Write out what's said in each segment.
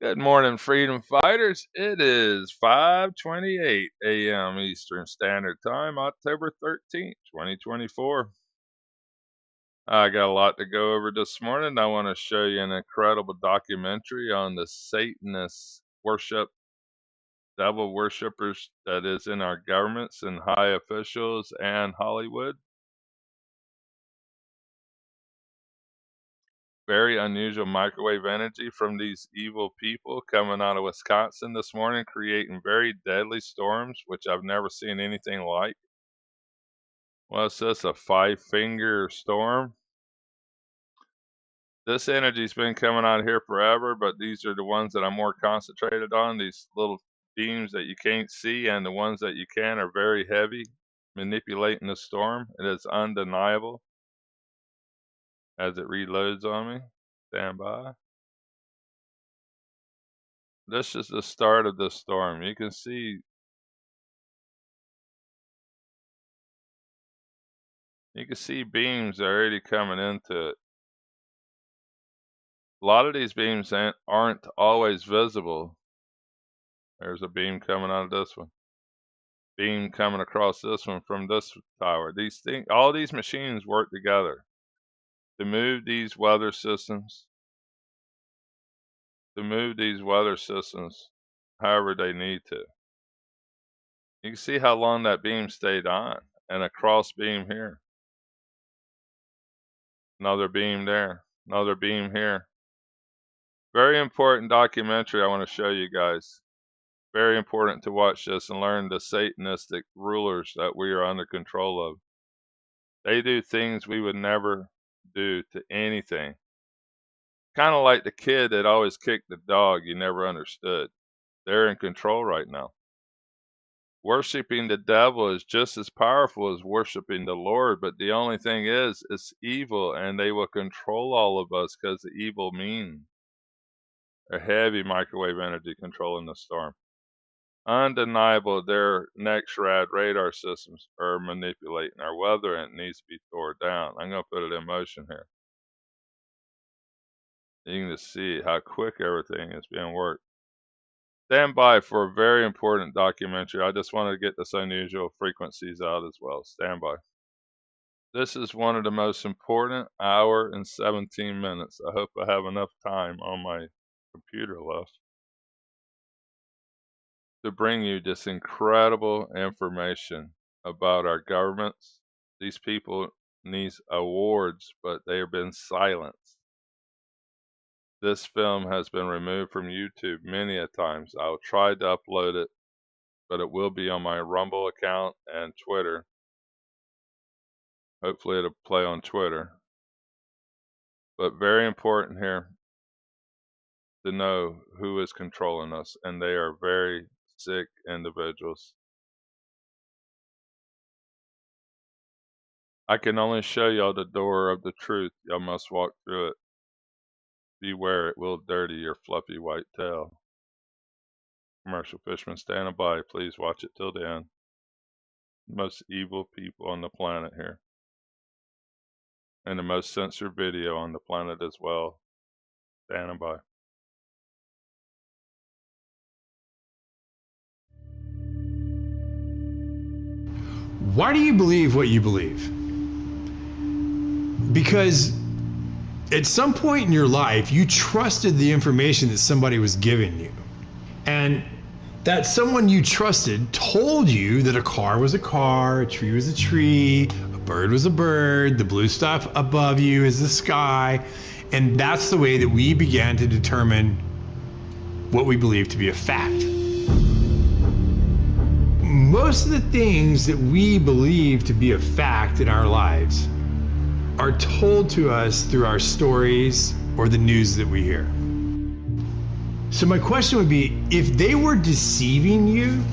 Good morning, freedom fighters. It is 5:28 a.m. Eastern Standard Time, October 13th, 2024. I got a lot to go over this morning. I want to show you an incredible documentary on the Satanist worship, devil worshippers that is in our governments and high officials and Hollywood. Very unusual microwave energy from these evil people coming out of Wisconsin this morning, creating very deadly storms, which I've never seen anything like. What's this, a 5-finger storm? This energy's been coming out here forever, but these are the ones that I'm more concentrated on, these little beams that you can't see, and the ones that you can are very heavy, manipulating the storm. It is undeniable. As it reloads on me, stand by. This is the start of the storm. You can see beams already coming into it. A lot of these beams aren't always visible. There's a beam coming out of this one. Beam coming across this one from this tower. All these machines work together to move these weather systems, however they need to. You can see how long that beam stayed on, and a cross beam here. Another beam there, another beam here. Very important documentary I want to show you guys. Very important to watch this and learn the Satanistic rulers that we are under control of. They do things we would never do to anything. Kind of like the kid that always kicked the dog you never understood. They're in control right now. Worshipping the devil is just as powerful as worshiping the Lord, but the only thing is, it's evil, and they will control all of us because the evil mean. A heavy microwave energy controlling the storm. Undeniable, their next-rad radar systems are manipulating our weather, and it needs to be tore down. I'm going to put it in motion here. You can just see how quick everything is being worked. Stand by for a very important documentary. I just wanted to get this unusual frequencies out as well. Stand by. This is one of the most important hour and 17 minutes. I hope I have enough time on my computer left to bring you this incredible information about our governments. These people need awards, but they have been silenced. This film has been removed from YouTube many a times. I'll try to upload it, but it will be on my Rumble account and Twitter. Hopefully it'll play on Twitter. But very important here to know who is controlling us, and they are very sick individuals. I can only show y'all the door of the truth. Y'all must walk through it. Beware, it will dirty your fluffy white tail. Commercial Fisherman standing by. Please watch it till the end. Most evil people on the planet here. And the most censored video on the planet as well. Standing by. Why do you believe what you believe? Because at some point in your life, you trusted the information that somebody was giving you. And that someone you trusted told you that a car was a car, a tree was a tree, a bird was a bird, the blue stuff above you is the sky. And that's the way that we began to determine what we believe to be a fact. Most of the things that we believe to be a fact in our lives are told to us through our stories or the news that we hear. So my question would be, if they were deceiving you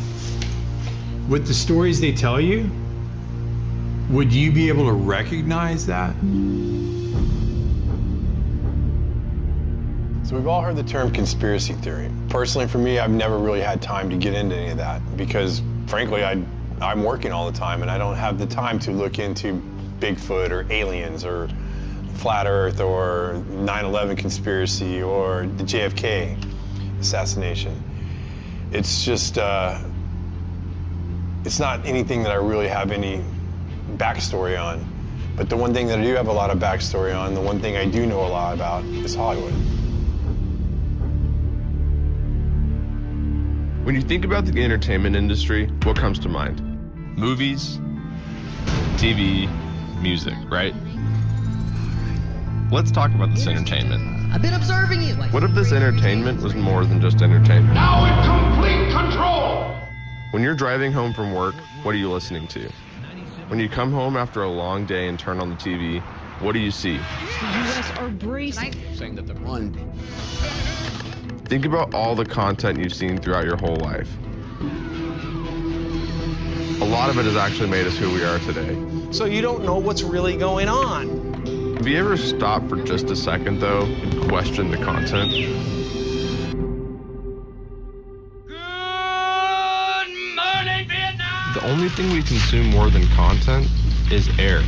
with the stories they tell you, would you be able to recognize that? So we've all heard the term conspiracy theory. Personally, for me, I've never really had time to get into any of that because, frankly, I'm working all the time and I don't have the time to look into Bigfoot or aliens or flat Earth or 9/11 conspiracy or the JFK. assassination. It's just, it's not anything that I really have any backstory on. But the one thing that I do have a lot of backstory on, the one thing I do know a lot about, is Hollywood. When you think about the entertainment industry, what comes to mind? Movies, TV, music, right? Let's talk about this entertainment. I've been observing you. What if this entertainment was more than just entertainment? Now in complete control! When you're driving home from work, what are you listening to? When you come home after a long day and turn on the TV, what do you see? The U.S. are bracing. Saying that they're one. Think about all the content you've seen throughout your whole life. A lot of it has actually made us who we are today. So you don't know what's really going on. Have you ever stopped for just a second, though, and questioned the content? Good morning, Vietnam! The only thing we consume more than content is air.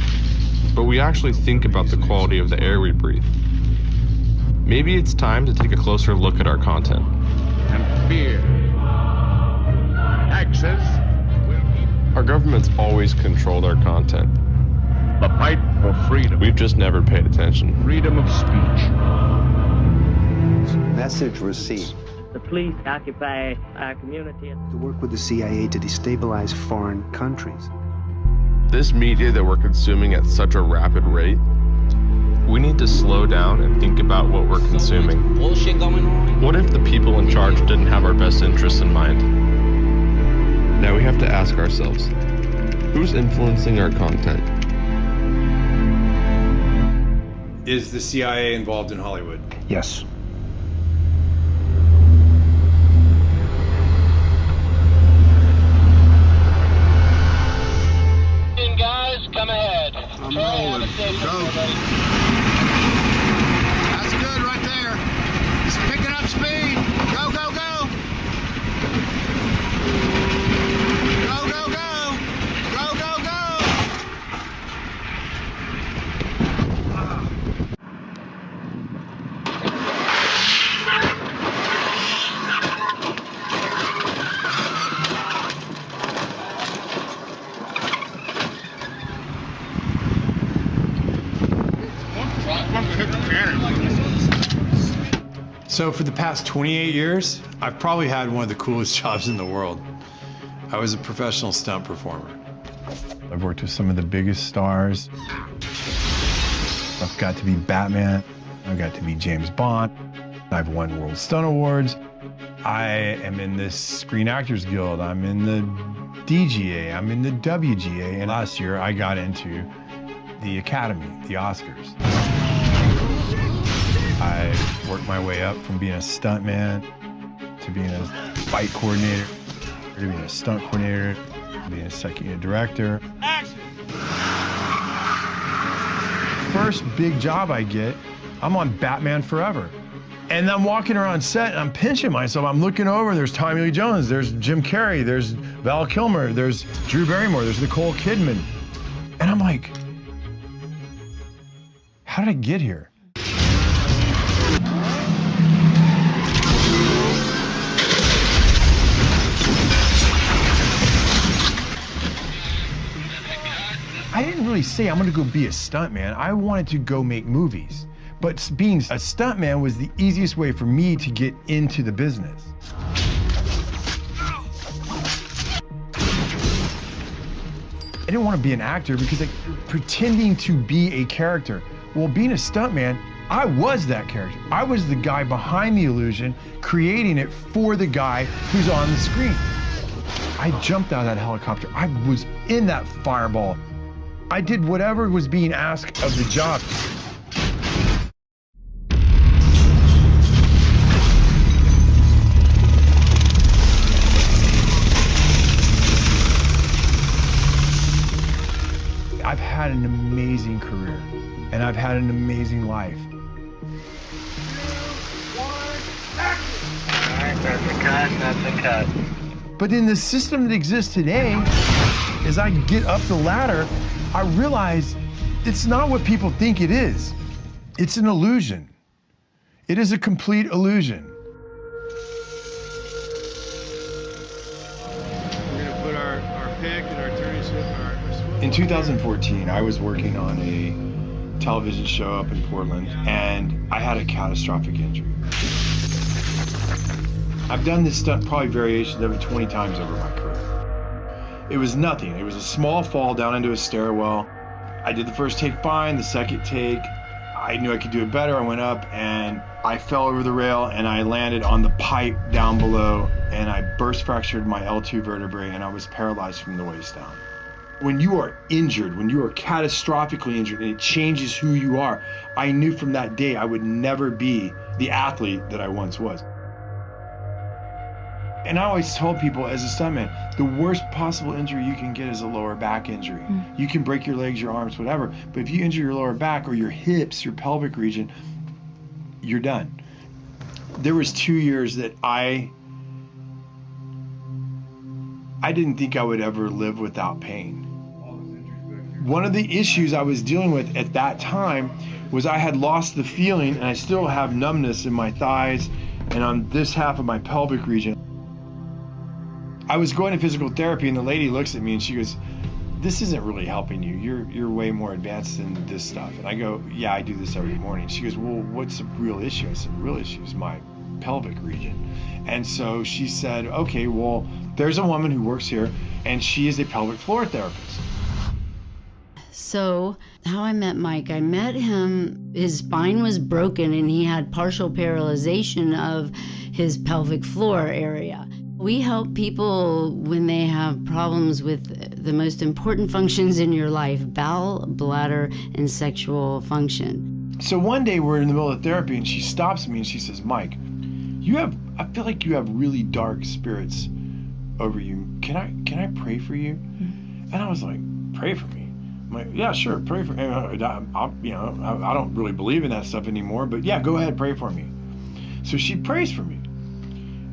But we actually think about the quality of the air we breathe. Maybe it's time to take a closer look at our content. And fear. Taxes will keep Our government's always controlled our content. the fight for freedom. We've just never paid attention. Freedom of speech. Message received. The police occupy our community. To work with the CIA to destabilize foreign countries. This media that we're consuming at such a rapid rate, we need to slow down and think about what we're consuming. Bullshit going on. What if the people in charge didn't have our best interests in mind? Now we have to ask ourselves, who's influencing our content? Is the CIA involved in Hollywood? Yes. Guys, come ahead. I'm rolling. Go. That's good right there. It's picking up speed. Go, go, go. Go, go, go. Go, go, go. So for the past 28 years, I've probably had one of the coolest jobs in the world. I was a professional stunt performer. I've worked with some of the biggest stars. I've got to be Batman. I've got to be James Bond. I've won World Stunt Awards. I am in the Screen Actors Guild. I'm in the DGA. I'm in the WGA. And last year, I got into the Academy, the Oscars. I worked my way up from being a stuntman to being a fight coordinator, to being a stunt coordinator, to being a second unit director. Action! First big job I get, I'm on Batman Forever. And I'm walking around set and I'm pinching myself. I'm looking over, there's Tommy Lee Jones, there's Jim Carrey, there's Val Kilmer, there's Drew Barrymore, there's Nicole Kidman. And I'm like, how did I get here? I didn't really say I'm gonna go be a stuntman. I wanted to go make movies. But being a stuntman was the easiest way for me to get into the business. I didn't want to be an actor because pretending to be a character. Well, being a stuntman, I was that character. I was the guy behind the illusion, creating it for the guy who's on the screen. I jumped out of that helicopter. I was in that fireball. I did whatever was being asked of the job. I've had an amazing career, and I've had an amazing life. Alright, that's a cut, that's a cut. But in the system that exists today, as I get up the ladder, I realize it's not what people think it is. It's an illusion. It is a complete illusion. picked and our attorneys are... In 2014, I was working on a television show up in Portland, and I had a catastrophic injury. I've done this stuff, probably variations of it 20 times over my career. It was nothing. It was a small fall down into a stairwell. I did the first take fine, the second take, I knew I could do it better. I went up and I fell over the rail and I landed on the pipe down below and I burst fractured my L2 vertebrae and I was paralyzed from the waist down. When you are injured, when you are catastrophically injured and it changes who you are, I knew from that day I would never be the athlete that I once was. And I always told people as a stuntman, the worst possible injury you can get is a lower back injury. You can break your legs, your arms, whatever, but if you injure your lower back or your hips, your pelvic region, you're done. There was 2 years that I didn't think I would ever live without pain. One of the issues I was dealing with at that time was I had lost the feeling, and I still have numbness in my thighs and on this half of my pelvic region. I was going to physical therapy and the lady looks at me and she goes, "This isn't really helping you. You're way more advanced than this stuff." And I go, "Yeah, I do this every morning." She goes, "Well, what's the real issue?" I said, "The real issue is my pelvic region." And so she said, "Okay, well, there's a woman who works here and she is a pelvic floor therapist." So how I met Mike, I met him, his spine was broken and he had partial paralyzation of his pelvic floor area. We help people when they have problems with the most important functions in your life, bowel, bladder, and sexual function. So one day we're in the middle of therapy and she stops me and she says, "Mike, I feel like you have really dark spirits over you. Can I pray for you?" And I was like, "Pray for me?" I'm like, "Yeah, sure, pray for me. I don't really believe in that stuff anymore, but yeah, go ahead, pray for me." So she prays for me.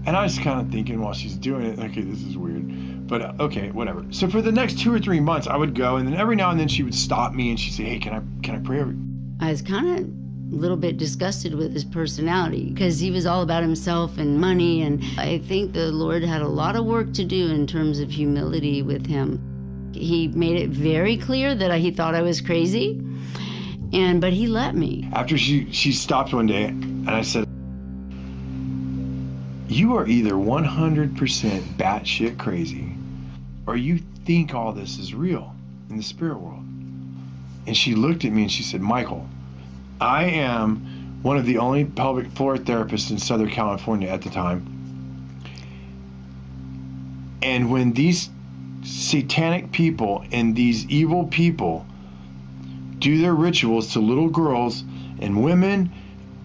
And I was kind of thinking while she's doing it, okay, this is weird, but okay, whatever. So for the next 2 or 3 months, I would go, and then every now and then she would stop me and she'd say, "Hey, can I pray over you?" I was kind of a little bit disgusted with his personality because he was all about himself and money, and I think the Lord had a lot of work to do in terms of humility with him. He made it very clear that he thought I was crazy, but he let me. After she stopped one day, and I said, "You are either 100% batshit crazy, or you think all this is real in the spirit world." And she looked at me and she said, "Michael, I am one of the only pelvic floor therapists in Southern California at the time. And when these satanic people and these evil people do their rituals to little girls and women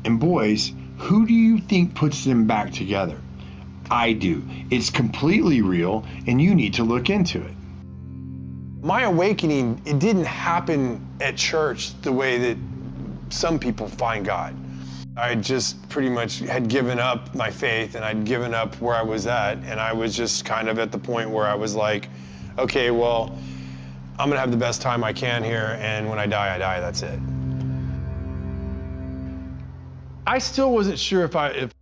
and boys, who do you think puts them back together? I do. It's completely real, and you need to look into it." My awakening, it didn't happen at church the way that some people find God. I just pretty much had given up my faith, and I'd given up where I was at, and I was just kind of at the point where I was like, okay, well, I'm gonna have the best time I can here, and when I die, that's it. I still wasn't sure if it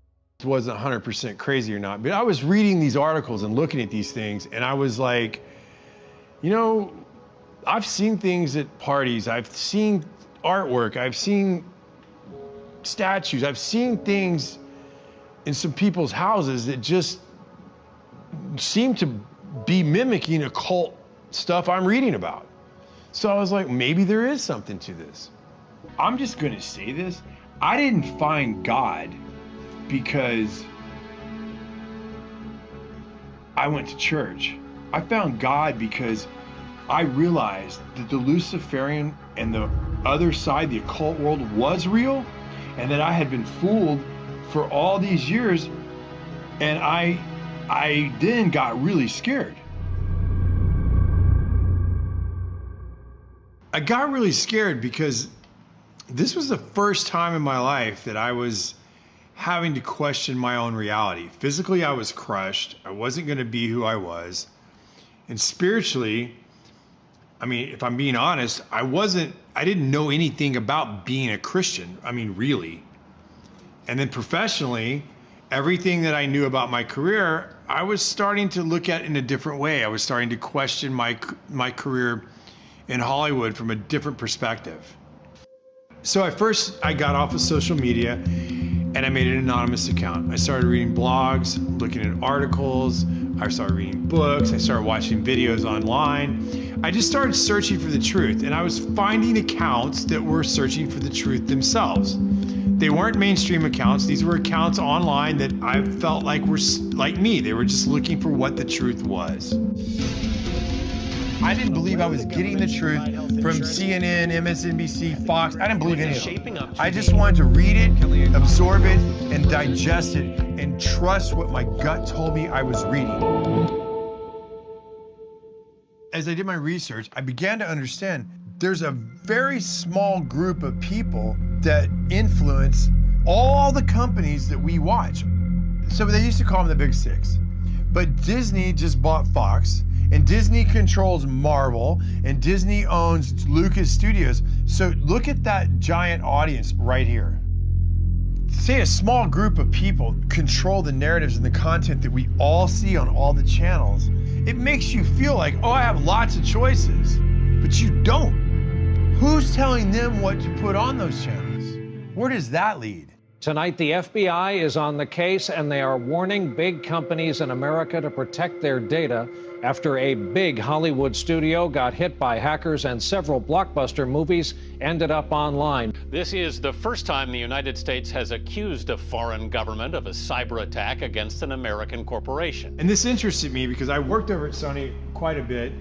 wasn't 100% crazy or not, but I was reading these articles and looking at these things, and I was like, I've seen things at parties, I've seen artwork, I've seen statues, I've seen things in some people's houses that just seem to be mimicking occult stuff I'm reading about. So I was like, maybe there is something to this. I'm just gonna say this. I didn't find God because I went to church. I found God because I realized that the Luciferian and the other side, the occult world, was real, and that I had been fooled for all these years, and I then got really scared. I got really scared because this was the first time in my life that I was having to question my own reality. Physically, I was crushed. I wasn't going to be who I was. And spiritually, I mean, if I'm being honest, I didn't know anything about being a Christian. I mean, really. And then professionally, everything that I knew about my career, I was starting to look at it in a different way. I was starting to question my career in Hollywood from a different perspective. So I got off of social media and I made an anonymous account. I started reading blogs, looking at articles, I started reading books, I started watching videos online. I just started searching for the truth, and I was finding accounts that were searching for the truth themselves. They weren't mainstream accounts. These were accounts online that I felt like were like me. They were just looking for what the truth was. I didn't believe I was getting the truth from CNN, MSNBC, Fox. I didn't believe any of them. I just wanted to read it, absorb it, and digest it, and trust what my gut told me I was reading. As I did my research, I began to understand there's a very small group of people that influence all the companies that we watch. So they used to call them the Big Six. But Disney just bought Fox, and Disney controls Marvel, and Disney owns Lucas Studios. So look at that giant audience right here. Say a small group of people control the narratives and the content that we all see on all the channels. It makes you feel like, oh, I have lots of choices, but you don't. Who's telling them what to put on those channels? Where does that lead? Tonight, the FBI is on the case, and they are warning big companies in America to protect their data after a big Hollywood studio got hit by hackers and several blockbuster movies ended up online. This is the first time the United States has accused a foreign government of a cyber attack against an American corporation. And this interested me because I worked over at Sony quite a bit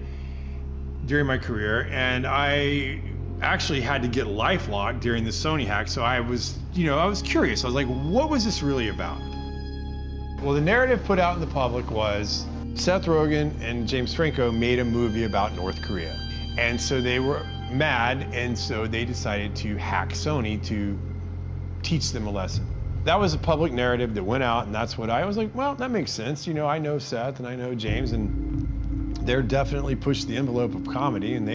during my career, and I actually had to get LifeLock during the Sony hack, so I was curious. I was like, what was this really about? Well, the narrative put out in the public was Seth Rogen and James Franco made a movie about North Korea. And so they were mad, and so they decided to hack Sony to teach them a lesson. That was a public narrative that went out, and that's what I was like, well, that makes sense. You know, I know Seth and I know James, and they're definitely pushed the envelope of comedy, and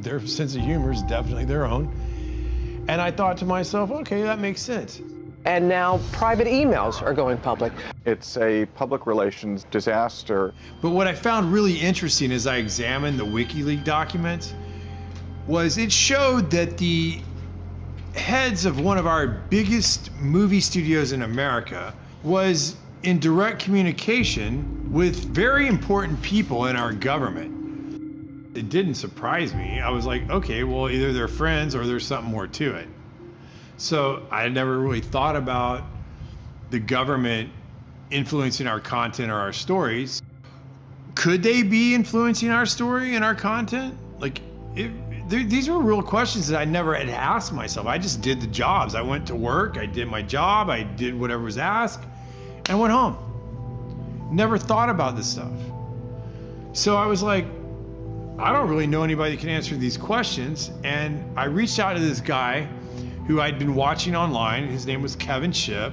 their sense of humor is definitely their own. And I thought to myself, okay, that makes sense. And now private emails are going public. It's a public relations disaster. But what I found really interesting as I examined the WikiLeaks documents was it showed that the heads of one of our biggest movie studios in America was in direct communication with very important people in our government. It didn't surprise me. I was like, okay, well, either they're friends or there's something more to it. So I never really thought about the government influencing our content or our stories. Could they be influencing our story and our content? Like, these were real questions that I never had asked myself. I just did the jobs. I went to work, I did my job, I did whatever was asked, and went home. Never thought about this stuff. So I was like, I don't really know anybody that can answer these questions. And I reached out to this guy who I'd been watching online. His name was Kevin Shipp.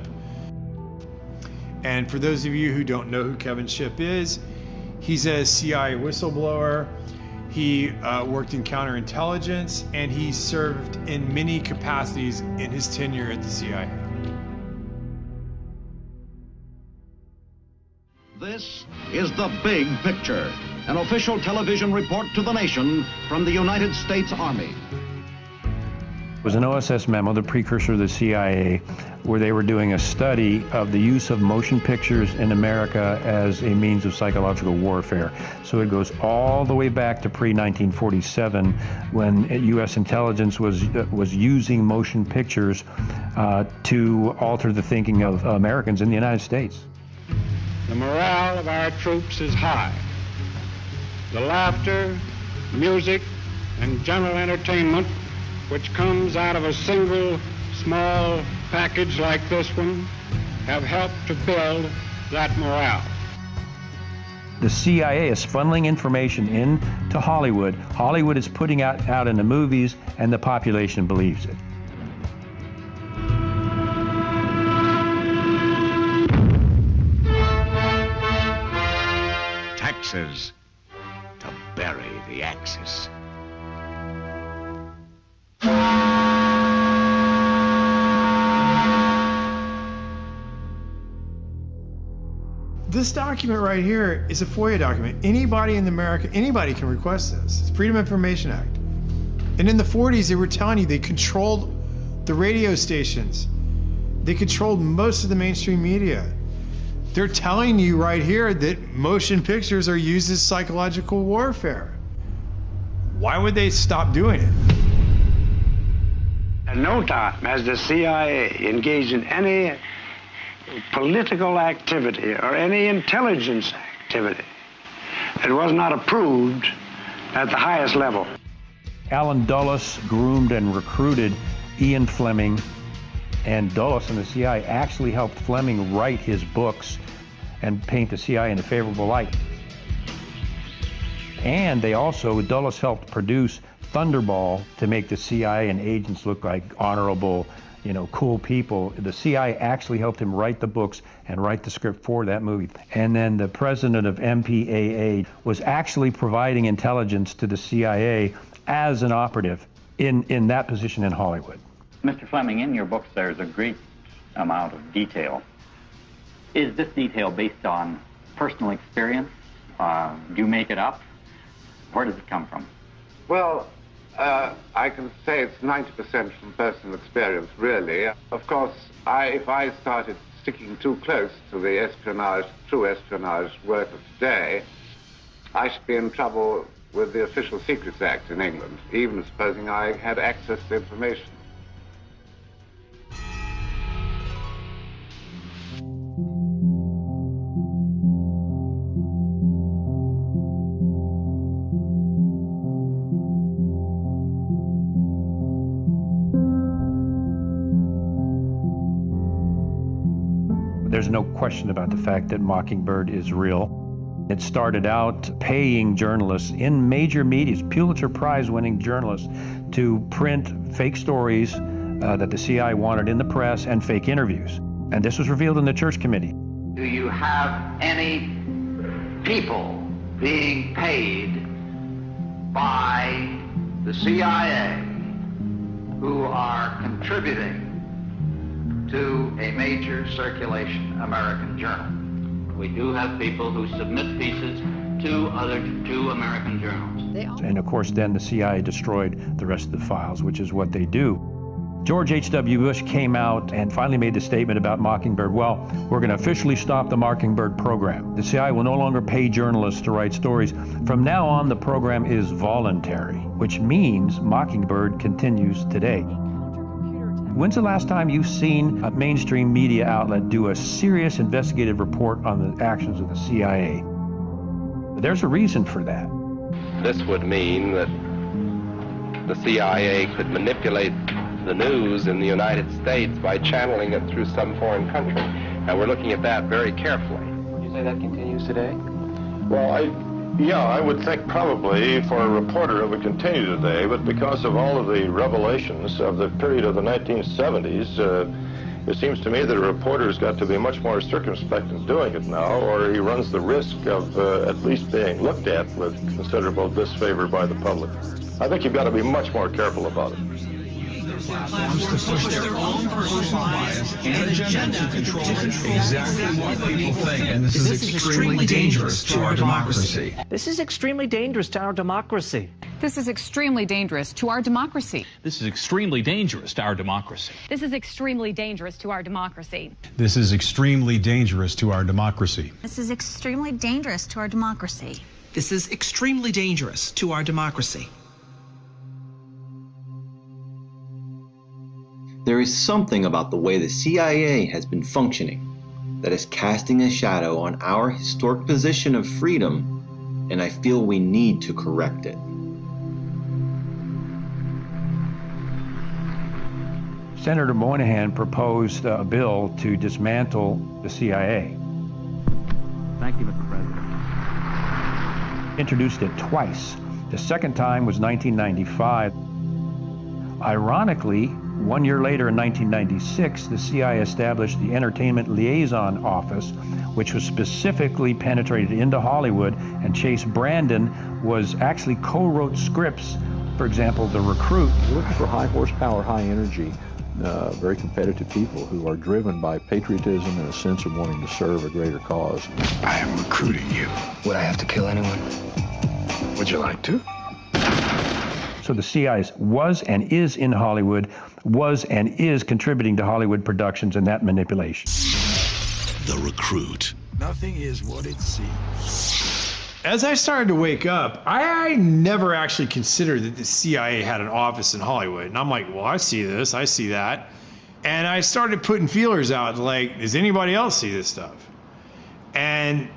And for those of you who don't know who Kevin Shipp is, he's a CIA whistleblower. He worked in counterintelligence, and he served in many capacities in his tenure at the CIA. This is The Big Picture, an official television report to the nation from the United States Army. It was an OSS memo, the precursor of the CIA, where they were doing a study of the use of motion pictures in America as a means of psychological warfare. So it goes all the way back to pre-1947, when U.S. intelligence was using motion pictures to alter the thinking of Americans in the United States. The morale of our troops is high. The laughter, music, and general entertainment which comes out of a single small package like this one have helped to build that morale. The CIA is funneling information into Hollywood. Hollywood is putting out in the movies, and the population believes it. Taxes to bury the Axis. This document right here is a FOIA document. Anybody in America, anybody can request this. It's Freedom of Information Act. And in the 40s, they were telling you they controlled the radio stations. They controlled most of the mainstream media. They're telling you right here that motion pictures are used as psychological warfare. Why would they stop doing it? At no time has the CIA engaged in any political activity or any intelligence activity that was not approved at the highest level. Alan Dulles groomed and recruited Ian Fleming, and Dulles and the CIA actually helped Fleming write his books and paint the CIA in a favorable light. And they also, Dulles helped produce Thunderball to make the CIA and agents look like honorable, cool people. The CIA actually helped him write the books and write the script for that movie. And then the president of MPAA was actually providing intelligence to the CIA as an operative in that position in Hollywood. Mr. Fleming, in your books there's a great amount of detail. Is this detail based on personal experience? Do you make it up? Where does it come from? Well, I can say it's 90% from personal experience, really. Of course, if I started sticking too close to the true espionage work of today, I should be in trouble with the Official Secrets Act in England, even supposing I had access to information. There's no question about the fact that Mockingbird is real. It started out paying journalists in major media, Pulitzer Prize-winning journalists, to print fake stories that the CIA wanted in the press and fake interviews. And this was revealed in the Church Committee. Do you have any people being paid by the CIA who are contributing to a major circulation American journal? We do have people who submit pieces to American journals. And of course, then the CIA destroyed the rest of the files, which is what they do. George H.W. Bush came out and finally made the statement about Mockingbird. Well, we're going to officially stop the Mockingbird program. The CIA will no longer pay journalists to write stories. From now on, the program is voluntary, which means Mockingbird continues today. When's the last time you've seen a mainstream media outlet do a serious investigative report on the actions of the CIA? There's a reason for that. This would mean that the CIA could manipulate the news in the United States by channeling it through some foreign country. And we're looking at that very carefully. Would you say that continues today? Well, I would think probably for a reporter it would continue today, but because of all of the revelations of the period of the 1970s, it seems to me that a reporter's got to be much more circumspect in doing it now, or he runs the risk of at least being looked at with considerable disfavor by the public. I think you've got to be much more careful about it. Platforms to push their own personal bias and agenda to control exactly what people think. And this is extremely dangerous to our democracy. This is extremely dangerous to our democracy. This is extremely dangerous to our democracy. This is extremely dangerous to our democracy. This is extremely dangerous to our democracy. This is extremely dangerous to our democracy. This is extremely dangerous to our democracy. This is extremely dangerous to our democracy. There is something about the way the CIA has been functioning that is casting a shadow on our historic position of freedom, and I feel we need to correct it. Senator Moynihan proposed a bill to dismantle the CIA. Thank you, Mr. President. Introduced it twice. The second time was 1995. Ironically, 1 year later in 1996, the CIA established the Entertainment Liaison Office, which was specifically penetrated into Hollywood, and Chase Brandon was actually co-wrote scripts. For example, The Recruit. You're looking for high horsepower, high energy. very competitive people who are driven by patriotism and a sense of wanting to serve a greater cause. I am recruiting you. Would I have to kill anyone? Would you like to? So the CIA was and is in Hollywood, was and is contributing to Hollywood productions and that manipulation. The Recruit. Nothing is what it seems. As I started to wake up, I never actually considered that the CIA had an office in Hollywood. And I'm like, well, I see this, I see that. And I started putting feelers out, like, does anybody else see this stuff? And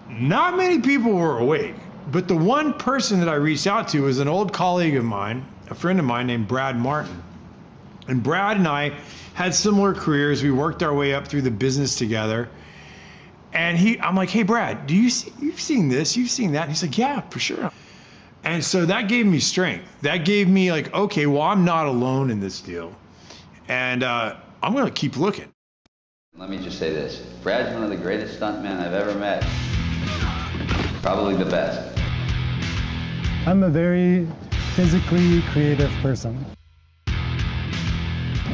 not many people were awake. But the one person that I reached out to was an old colleague of mine, a friend of mine named Brad Martin. And Brad and I had similar careers. We worked our way up through the business together. And I'm like, hey, Brad, you've seen this, you've seen that? And he's like, yeah, for sure. And so that gave me strength. That gave me like, okay, well, I'm not alone in this deal. And I'm gonna keep looking. Let me just say this. Brad's one of the greatest stuntmen I've ever met. Probably the best. I'm a very physically creative person.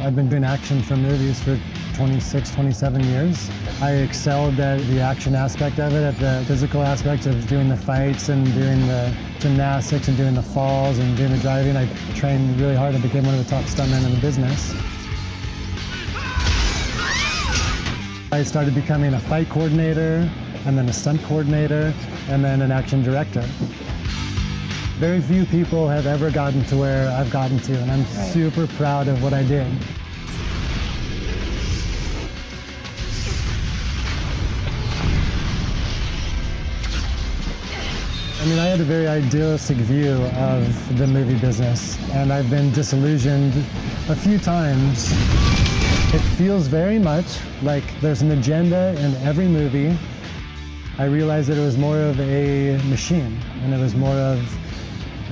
I've been doing action for movies for 26, 27 years. I excelled at the action aspect of it, at the physical aspect of doing the fights and doing the gymnastics and doing the falls and doing the driving. I trained really hard and became one of the top stuntmen in the business. I started becoming a fight coordinator, and then a stunt coordinator, and then an action director. Very few people have ever gotten to where I've gotten to, and I'm super proud of what I did. I mean, I had a very idealistic view of the movie business, and I've been disillusioned a few times. It feels very much like there's an agenda in every movie. I realized that it was more of a machine, and it was more of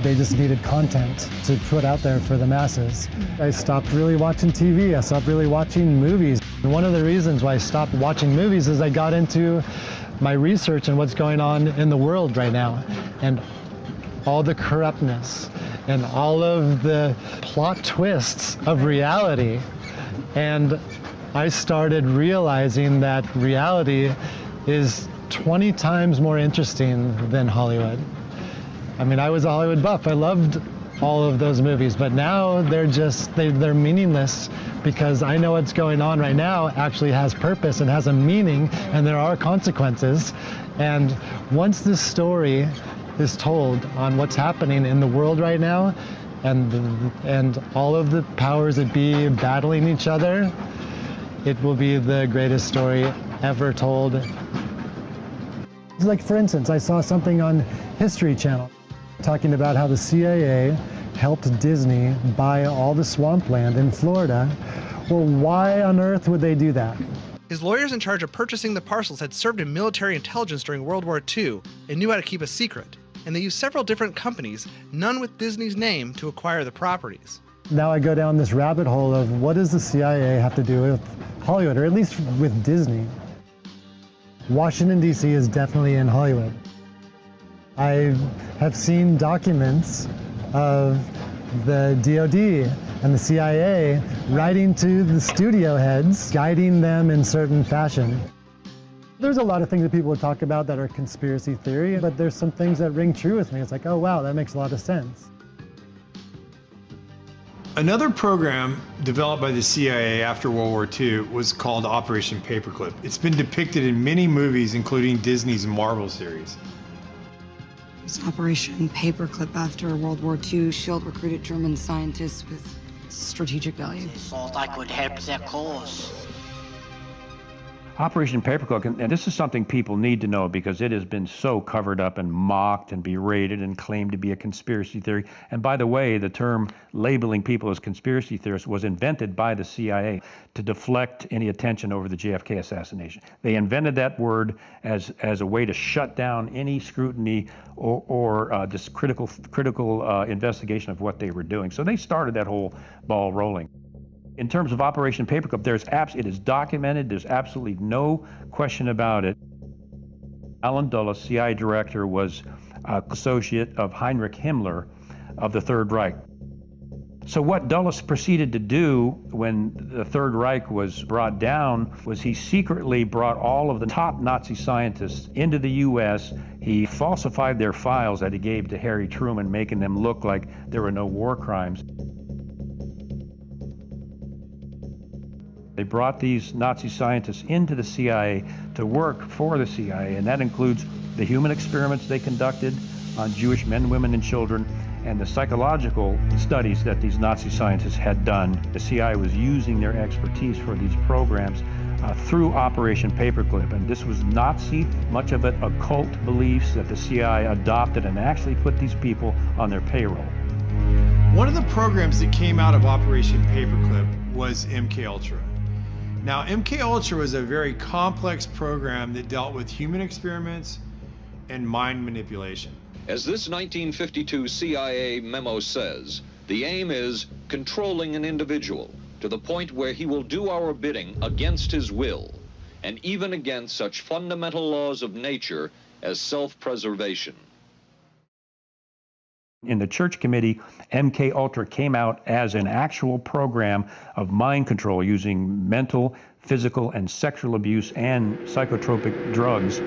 they just needed content to put out there for the masses. I stopped really watching TV. I stopped really watching movies. And one of the reasons why I stopped watching movies is I got into my research and what's going on in the world right now, and all the corruptness and all of the plot twists of reality. And I started realizing that reality is 20 times more interesting than Hollywood. I mean, I was a Hollywood buff. I loved all of those movies, but now they're meaningless because I know what's going on right now actually has purpose and has a meaning, and there are consequences. And once this story is told on what's happening in the world right now, and all of the powers that be battling each other, it will be the greatest story ever told. Like, for instance, I saw something on History Channel talking about how the CIA helped Disney buy all the swampland in Florida. Well, why on earth would they do that? His lawyers in charge of purchasing the parcels had served in military intelligence during World War II and knew how to keep a secret. And they used several different companies, none with Disney's name, to acquire the properties. Now I go down this rabbit hole of what does the CIA have to do with Hollywood, or at least with Disney? Washington, D.C. is definitely in Hollywood. I have seen documents of the DOD and the CIA writing to the studio heads, guiding them in certain fashion. There's a lot of things that people would talk about that are conspiracy theory, but there's some things that ring true with me. It's like, oh wow, that makes a lot of sense. Another program developed by the CIA after World War II was called Operation Paperclip. It's been depicted in many movies, including Disney's Marvel series. Operation Paperclip after World War II. SHIELD recruited German scientists with strategic value. They thought I could help their cause. Operation Paperclip, and this is something people need to know because it has been so covered up and mocked and berated and claimed to be a conspiracy theory. And by the way, the term labeling people as conspiracy theorists was invented by the CIA to deflect any attention over the JFK assassination. They invented that word as a way to shut down any scrutiny or just critical investigation of what they were doing. So they started that whole ball rolling. In terms of Operation Paperclip, it is documented. There's absolutely no question about it. Alan Dulles, CIA director, was associate of Heinrich Himmler of the Third Reich. So what Dulles proceeded to do when the Third Reich was brought down was he secretly brought all of the top Nazi scientists into the U.S. He falsified their files that he gave to Harry Truman, making them look like there were no war crimes. They brought these Nazi scientists into the CIA to work for the CIA, and that includes the human experiments they conducted on Jewish men, women, and children, and the psychological studies that these Nazi scientists had done. The CIA was using their expertise for these programs through Operation Paperclip, and this was Nazi, much of it occult beliefs that the CIA adopted and actually put these people on their payroll. One of the programs that came out of Operation Paperclip was MKUltra. Now, MKUltra was a very complex program that dealt with human experiments and mind manipulation. As this 1952 CIA memo says, the aim is controlling an individual to the point where he will do our bidding against his will, and even against such fundamental laws of nature as self-preservation. In the Church Committee, MKUltra came out as an actual program of mind control using mental, physical, and sexual abuse and psychotropic drugs.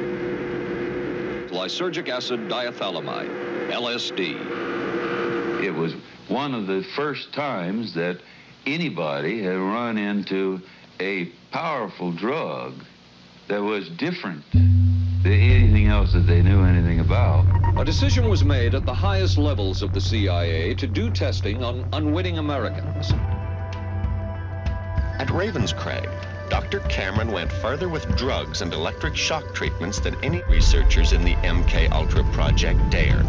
Lysergic acid diethylamide, LSD. It was one of the first times that anybody had run into a powerful drug that was different than anything else that they knew anything about. A decision was made at the highest levels of the CIA to do testing on unwitting Americans. At Ravenscraig, Dr. Cameron went further with drugs and electric shock treatments than any researchers in the MKUltra project dared.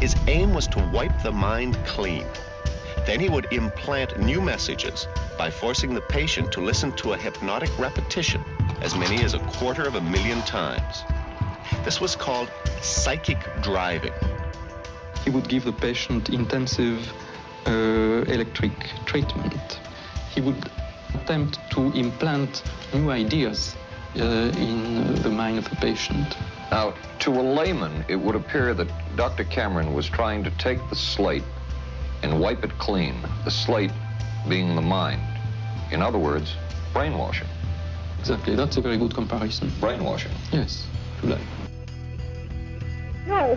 His aim was to wipe the mind clean. Then he would implant new messages by forcing the patient to listen to a hypnotic repetition as many as 250,000 times. This was called psychic driving. He would give the patient intensive electric treatment. He would attempt to implant new ideas in the mind of the patient. Now, to a layman, it would appear that Dr. Cameron was trying to take the slate and wipe it clean, the slate being the mind. In other words, brainwashing. Exactly, that's a very good comparison. Brainwashing. Yes, to life. No.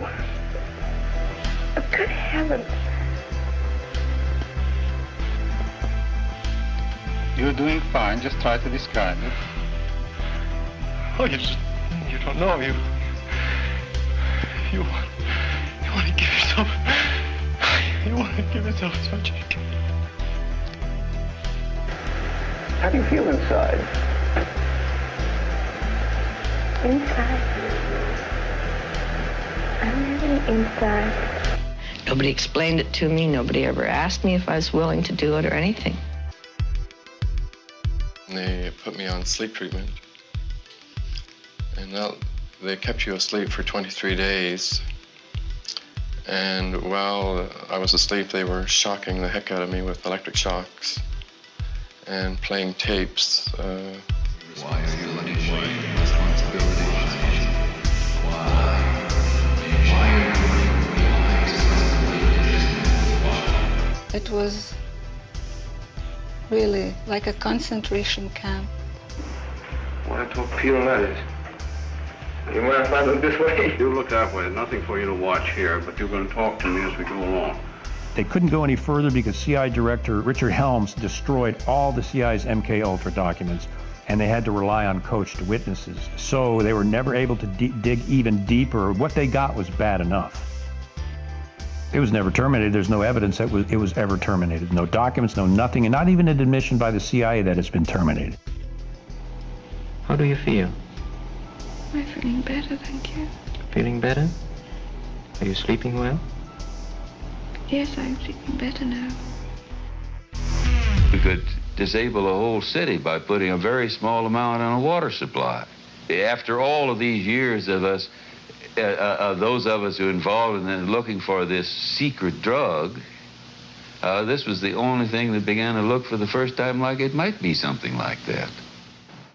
Oh, good heavens. You're doing fine, just try to describe it. Oh, you don't know. You want to give yourself... You want to give yourself surgery. How do you feel inside? Inside? I'm really inside. Nobody explained it to me. Nobody ever asked me if I was willing to do it or anything. They put me on sleep treatment. And they kept you asleep for 23 days. And while I was asleep, they were shocking the heck out of me with electric shocks and playing tapes. Why are you letting shame responsibility? It was really like a concentration camp. Want to feel that? You mind if I look this way? You look that way. Nothing for you to watch here, but you're going to talk to me as we go along. They couldn't go any further because CIA Director Richard Helms destroyed all the CIA's MKUltra documents, and they had to rely on coached witnesses. So they were never able to dig even deeper. What they got was bad enough. It was never terminated. There's no evidence that it was ever terminated. No documents, no nothing, and not even an admission by the CIA that it's been terminated. How do you feel? I'm feeling better, thank you. Feeling better? Are you sleeping well? Yes, I'm sleeping better now. We could disable a whole city by putting a very small amount on a water supply. After all of these years of us, those of us who were involved in looking for this secret drug, this was the only thing that began to look for the first time like it might be something like that.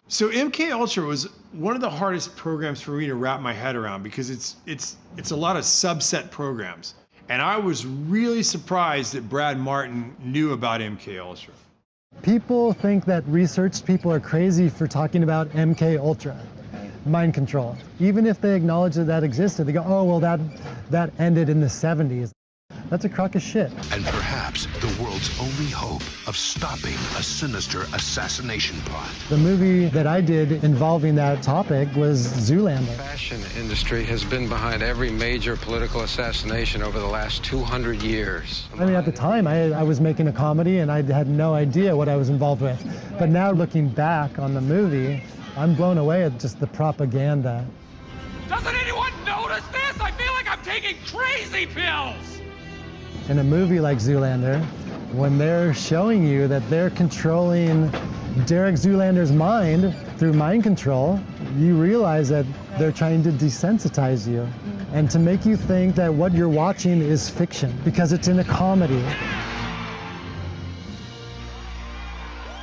So MKUltra was one of the hardest programs for me to wrap my head around because it's a lot of subset programs. And I was really surprised that Brad Martin knew about MKUltra. People think that research people are crazy for talking about MKUltra, mind control. Even if they acknowledge that that existed, they go, oh, well, that ended in the 70s. That's a crock of shit. And perhaps the world's only hope of stopping a sinister assassination plot. The movie that I did involving that topic was Zoolander. The fashion industry has been behind every major political assassination over the last 200 years. I mean, at the time, I was making a comedy and I had no idea what I was involved with. But now looking back on the movie, I'm blown away at just the propaganda. Doesn't anyone notice this? I feel like I'm taking crazy pills! In a movie like Zoolander, when they're showing you that they're controlling Derek Zoolander's mind through mind control, you realize that they're trying to desensitize you and to make you think that what you're watching is fiction because it's in a comedy.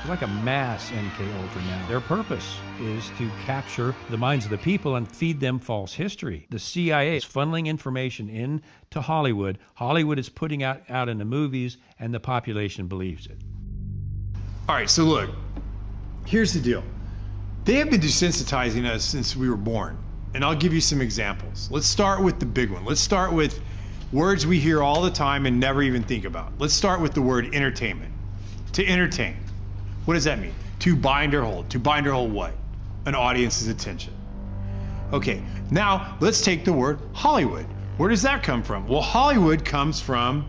It's like a mass MKUltra now. Their purpose is to capture the minds of the people and feed them false history. The CIA is funneling information into Hollywood. Hollywood is putting out in the movies, and the population believes it. All right, so look, here's the deal. They have been desensitizing us since we were born, and I'll give you some examples. Let's start with the big one. Let's start with words we hear all the time and never even think about. Let's start with the word entertainment. To entertain. What does that mean? To bind or hold. To bind or hold what? An audience's attention. Okay, now let's take the word Hollywood. Where does that come from? Well, Hollywood comes from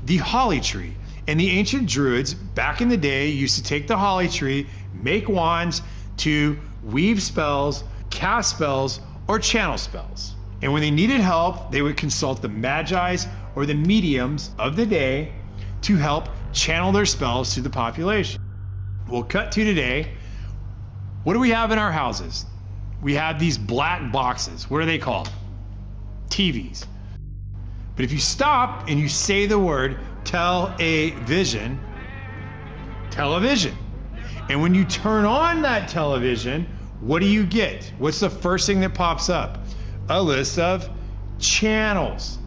the holly tree. And the ancient Druids, back in the day, used to take the holly tree, make wands to weave spells, cast spells, or channel spells. And when they needed help, they would consult the Magi's or the mediums of the day to help channel their spells to the population. We'll cut to today. What do we have in our houses? We have these black boxes. What are they called? TVs. But if you stop and you say the word television, television. And when you turn on that television, what do you get? What's the first thing that pops up? A list of channels.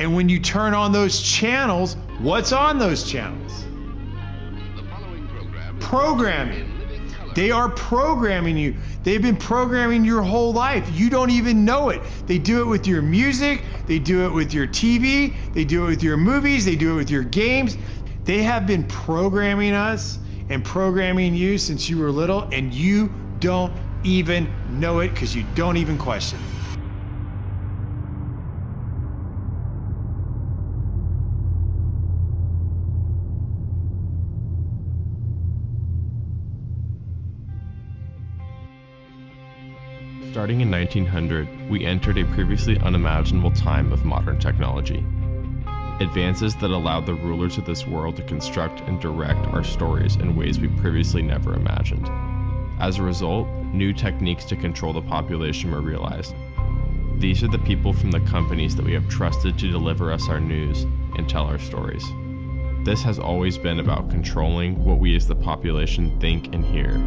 And when you turn on those channels, what's on those channels? Programming. They are programming you. They've been programming your whole life. You don't even know it. They do it with your music. They do it with your TV. They do it with your movies. They do it with your games. They have been programming us and programming you since you were little, and you don't even know it because you don't even question it. Starting in 1900, we entered a previously unimaginable time of modern technology. Advances that allowed the rulers of this world to construct and direct our stories in ways we previously never imagined. As a result, new techniques to control the population were realized. These are the people from the companies that we have trusted to deliver us our news and tell our stories. This has always been about controlling what we as the population think and hear.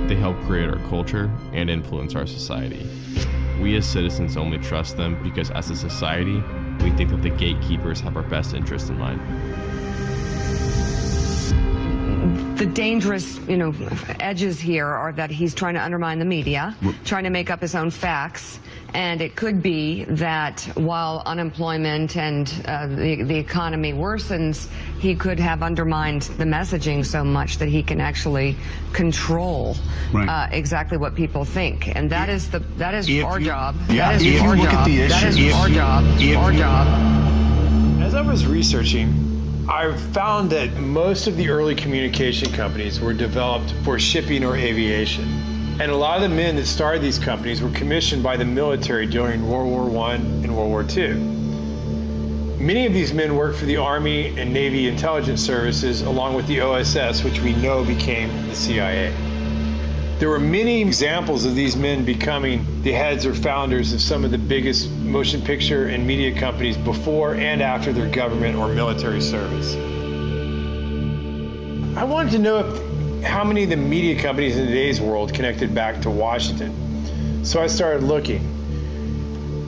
They help create our culture and influence our society. We as citizens only trust them because as a society, we think that the gatekeepers have our best interest in mind. The dangerous, edges here are that he's trying to undermine the media, trying to make up his own facts, and it could be that while unemployment and the economy worsens, he could have undermined the messaging so much that he can actually control exactly what people think, and that is our job. That is our job. That is our job. Our job. As I was researching, I found that most of the early communication companies were developed for shipping or aviation. And a lot of the men that started these companies were commissioned by the military during World War I and World War II. Many of these men worked for the Army and Navy intelligence services along with the OSS, which we know became the CIA. There were many examples of these men becoming the heads or founders of some of the biggest motion picture and media companies before and after their government or military service. I wanted to know how many of the media companies in today's world connected back to Washington. So I started looking.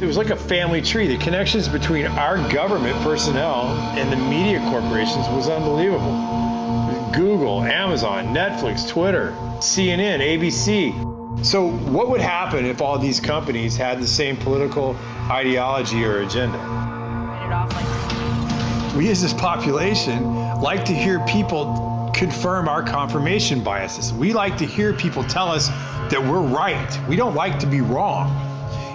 It was like a family tree. The connections between our government personnel and the media corporations was unbelievable. Google, Amazon, Netflix, Twitter, CNN, ABC. So what would happen if all these companies had the same political ideology or agenda? We as this population like to hear people confirm our confirmation biases. We like to hear people tell us that we're right. We don't like to be wrong.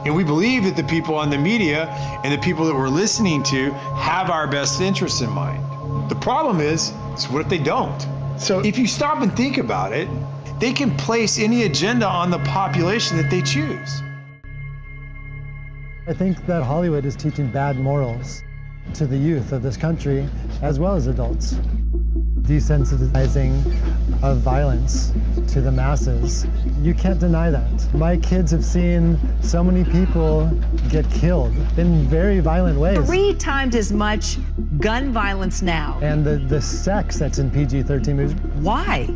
And we believe that the people on the media and the people that we're listening to have our best interests in mind. The problem is what if they don't? So if you stop and think about it, they can place any agenda on the population that they choose. I think that Hollywood is teaching bad morals to the youth of this country, as well as adults. Desensitizing of violence to the masses. You can't deny that. My kids have seen so many people get killed in very violent ways. 3 times as much gun violence now. And the sex that's in PG-13 movies. Why?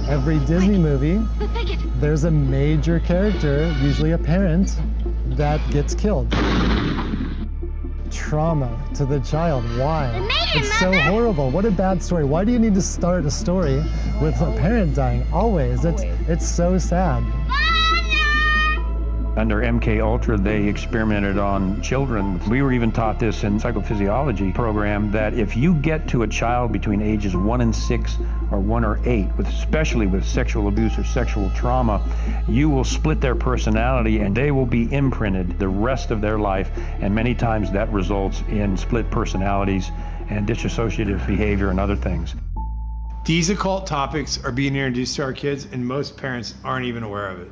Every Disney movie, there's a major character, usually a parent, that gets killed. Trauma to the child. Why? It's so horrible. What a bad story. Why do you need to start a story with a parent dying? Always. It's so sad. Under MK Ultra, they experimented on children. We were even taught this in psychophysiology program that if you get to a child between ages 1 and 6 or 1 or 8, especially with sexual abuse or sexual trauma, you will split their personality and they will be imprinted the rest of their life. And many times that results in split personalities and dissociative behavior and other things. These occult topics are being introduced to our kids and most parents aren't even aware of it.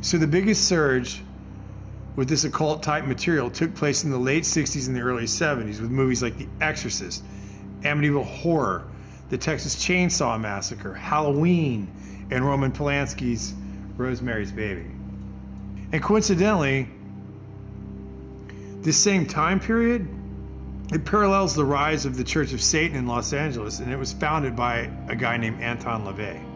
So the biggest surge with this occult type material took place in the late 60s and the early 70s with movies like The Exorcist, Amityville Horror, The Texas Chainsaw Massacre, Halloween, and Roman Polanski's Rosemary's Baby. And coincidentally, this same time period, it parallels the rise of the Church of Satan in Los Angeles, and it was founded by a guy named Anton LaVey.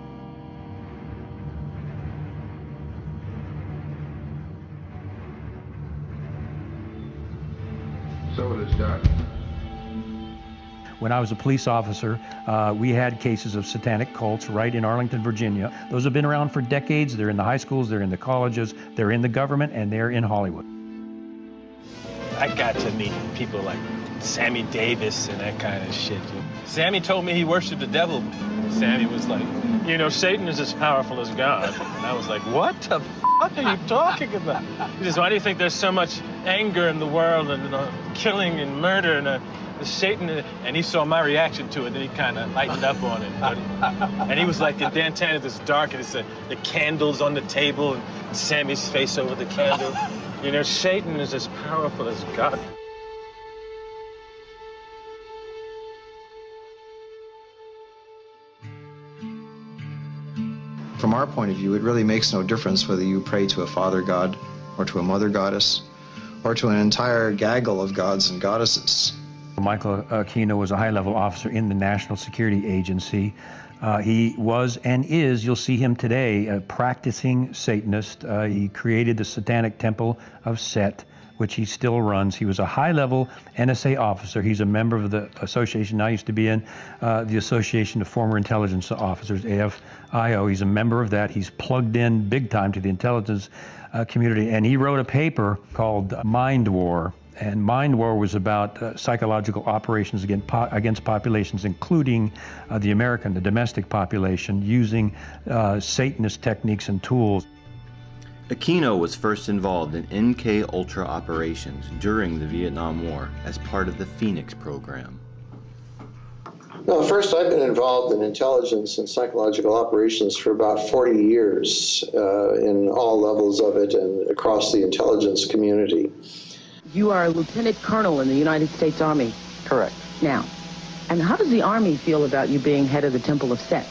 So it is done. When I was a police officer, we had cases of satanic cults right in Arlington, Virginia. Those have been around for decades. They're in the high schools, they're in the colleges, they're in the government, and they're in Hollywood. I got to meet people like Sammy Davis and that kind of shit. Sammy told me he worshiped the devil. Sammy was like, you know, Satan is as powerful as God. And I was like, what the fuck are you talking about? He says, why do you think there's so much anger in the world and killing and murder and Satan? And he saw my reaction to it, and he kind of lightened up on it. And he was like, in downtown, it's dark, and it's the candles on the table, and Sammy's face over the candle. You know, Satan is as powerful as God. From our point of view, it really makes no difference whether you pray to a father god or to a mother goddess or to an entire gaggle of gods and goddesses. Michael Aquino was a high-level officer in the National Security Agency. He was and is, you'll see him today, a practicing Satanist. He created the Satanic Temple of Set, which he still runs. He was a high-level NSA officer. He's a member of the association, I used to be in, the Association of Former Intelligence Officers, AFIO. He's a member of that. He's plugged in big time to the intelligence community, and he wrote a paper called Mind War. And Mind War was about psychological operations against populations, including the American, the domestic population, using Satanist techniques and tools. Aquino was first involved in MK Ultra operations during the Vietnam War as part of the Phoenix program. Well, first, I've been involved in intelligence and psychological operations for about 40 years in all levels of it and across the intelligence community. You are a lieutenant colonel in the United States Army. Correct. Now, and how does the Army feel about you being head of the Temple of Set?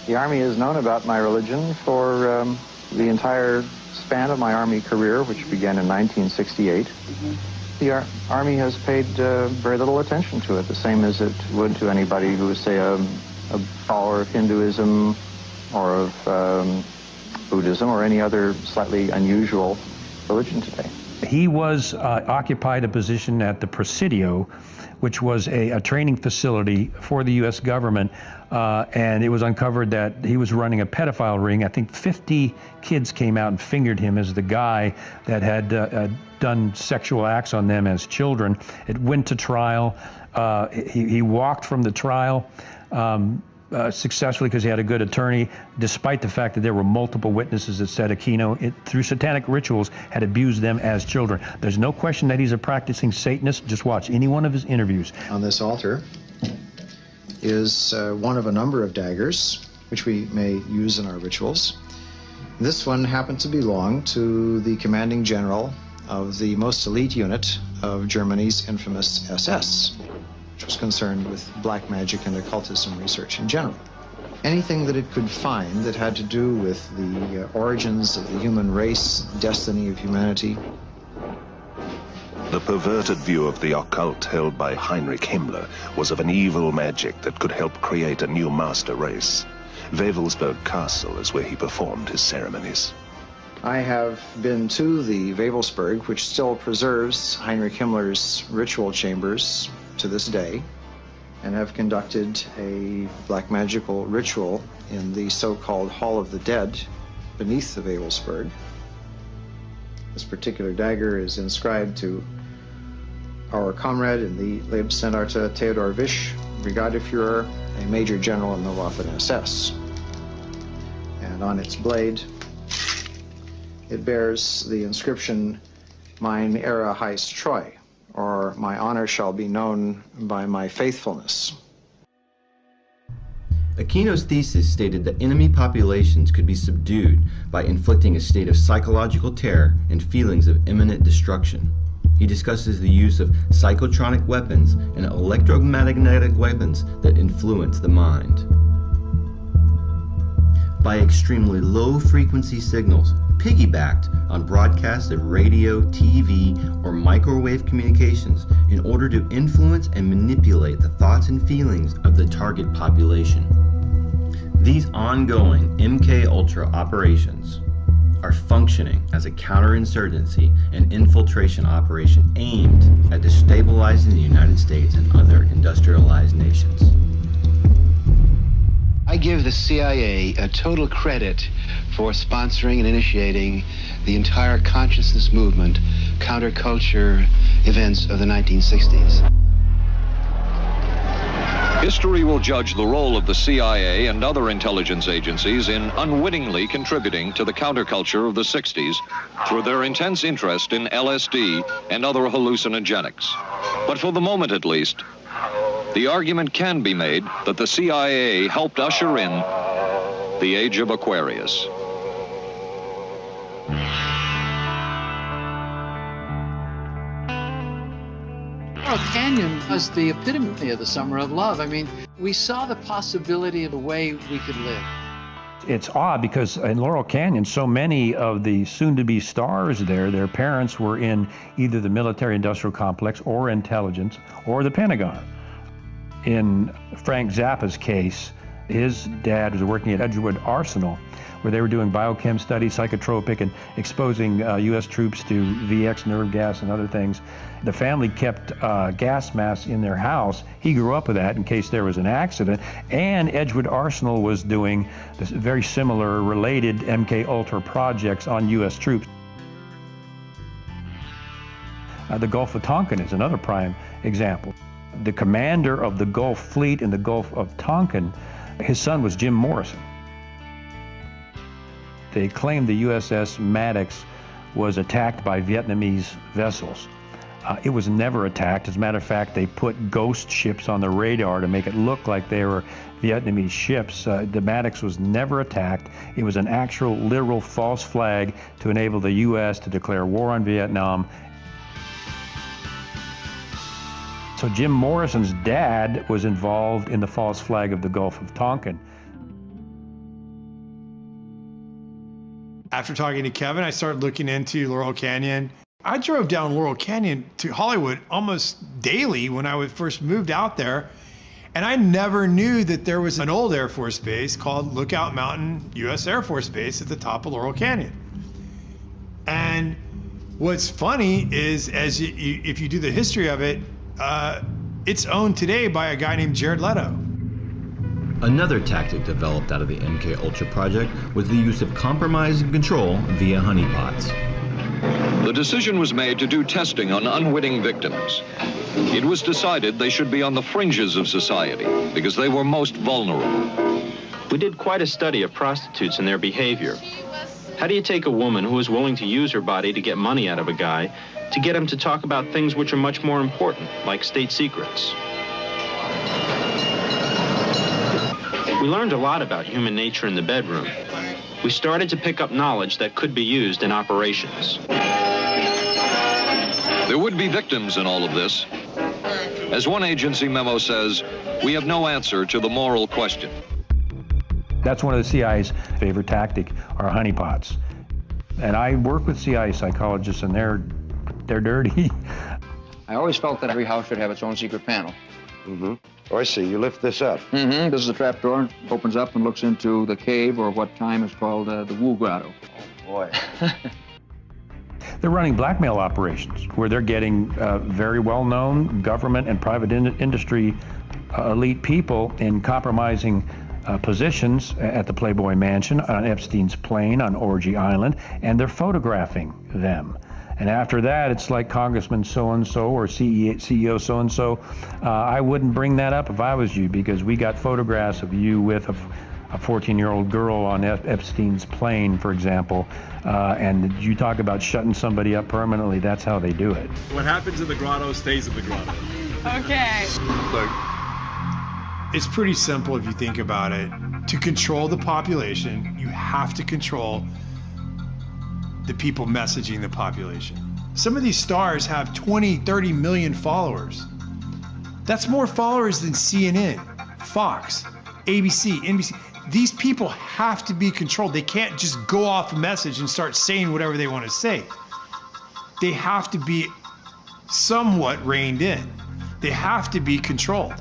The Army has known about my religion for the entire span of my Army career, which began in 1968. The Army has paid very little attention to it, the same as it would to anybody who was, say, a follower of Hinduism or of Buddhism or any other slightly unusual religion today. He was occupied a position at the Presidio, which was a training facility for the U.S. government, and it was uncovered that he was running a pedophile ring. I think 50 kids came out and fingered him as the guy that had done sexual acts on them as children. It went to trial. He walked from the trial successfully because he had a good attorney, despite the fact that there were multiple witnesses that said Aquino, through satanic rituals, had abused them as children. There's no question that he's a practicing Satanist. Just watch any one of his interviews. On this altar is one of a number of daggers, which we may use in our rituals. This one happened to belong to the commanding general of the most elite unit of Germany's infamous SS, which was concerned with black magic and occultism research in general. Anything that it could find that had to do with the origins of the human race, destiny of humanity. The perverted view of the occult held by Heinrich Himmler was of an evil magic that could help create a new master race. Wewelsburg Castle is where he performed his ceremonies. I have been to the Wewelsburg, which still preserves Heinrich Himmler's ritual chambers to this day, and have conducted a black magical ritual in the so-called Hall of the Dead beneath the Wewelsburg. This particular dagger is inscribed to our comrade in the Leibstandarte Theodor Wisch, Brigadeführer, a major general in the Waffen-SS. And on its blade, it bears the inscription, Mein Ehre heißt Treu, or my honor shall be known by my faithfulness. Aquino's thesis stated that enemy populations could be subdued by inflicting a state of psychological terror and feelings of imminent destruction. He discusses the use of psychotronic weapons and electromagnetic weapons that influence the mind. By extremely low-frequency signals, piggybacked on broadcasts of radio, TV, or microwave communications in order to influence and manipulate the thoughts and feelings of the target population. These ongoing MK-Ultra operations are functioning as a counterinsurgency and infiltration operation aimed at destabilizing the United States and other industrialized nations. I give the CIA a total credit for sponsoring and initiating the entire consciousness movement, counterculture events of the 1960s. History will judge the role of the CIA and other intelligence agencies in unwittingly contributing to the counterculture of the 60s through their intense interest in LSD and other hallucinogenics. But for the moment at least, the argument can be made that the CIA helped usher in the age of Aquarius. Laurel Canyon was the epitome of the summer of love. I mean, we saw the possibility of a way we could live. It's odd because in Laurel Canyon, so many of the soon-to-be stars there, their parents were in either the military-industrial complex or intelligence or the Pentagon. In Frank Zappa's case, his dad was working at Edgewood Arsenal, where they were doing biochem studies, psychotropic, and exposing U.S. troops to VX nerve gas and other things. The family kept gas masks in their house. He grew up with that in case there was an accident. And Edgewood Arsenal was doing this very similar, related MK-Ultra projects on U.S. troops. The Gulf of Tonkin is another prime example. The commander of the Gulf Fleet in the Gulf of Tonkin, his son was Jim Morrison. They claimed the USS Maddox was attacked by Vietnamese vessels. It was never attacked. As a matter of fact, they put ghost ships on the radar to make it look like they were Vietnamese ships. The Maddox was never attacked. It was an actual, literal false flag to enable the U.S. to declare war on Vietnam. So Jim Morrison's dad was involved in the false flag of the Gulf of Tonkin. After talking to Kevin, I started looking into Laurel Canyon. I drove down Laurel Canyon to Hollywood almost daily when I first moved out there. And I never knew that there was an old Air Force base called Lookout Mountain U.S. Air Force Base at the top of Laurel Canyon. And what's funny is, if you do the history of it, it's owned today by a guy named Jared Leto. Another tactic developed out of the MK Ultra project was the use of compromise and control via honeypots. The decision was made to do testing on unwitting victims. It was decided they should be on the fringes of society because they were most vulnerable. We did quite a study of prostitutes and their behavior. How do you take a woman who is willing to use her body to get money out of a guy to get him to talk about things which are much more important, like state secrets? We learned a lot about human nature in the bedroom. We started to pick up knowledge that could be used in operations. There would be victims in all of this. As one agency memo says, we have no answer to the moral question. That's one of the CIA's favorite tactic, are honeypots. And I work with CIA psychologists, and they're dirty. I always felt that every house should have its own secret panel. Mm-hmm. Oh, I see. You lift this up. Mm-hmm. This is a trap door. Opens up and looks into the cave, or what time is called the Wu Grotto. Oh, boy. They're running blackmail operations where they're getting very well-known government and private industry elite people in compromising positions at the Playboy Mansion, on Epstein's plane, on Orgy Island, and they're photographing them. And after that, it's like Congressman so-and-so or CEO so-and-so. I wouldn't bring that up if I was you, because we got photographs of you with a 14-year-old girl on Epstein's plane, for example. And you talk about shutting somebody up permanently, that's how they do it. What happens in the grotto stays in the grotto. Okay. Look, it's pretty simple if you think about it. To control the population, you have to control the people messaging the population. Some of these stars have 20, 30 million followers. That's more followers than CNN, Fox, ABC, NBC. These people have to be controlled. They can't just go off a message and start saying whatever they want to say. They have to be somewhat reined in. They have to be controlled,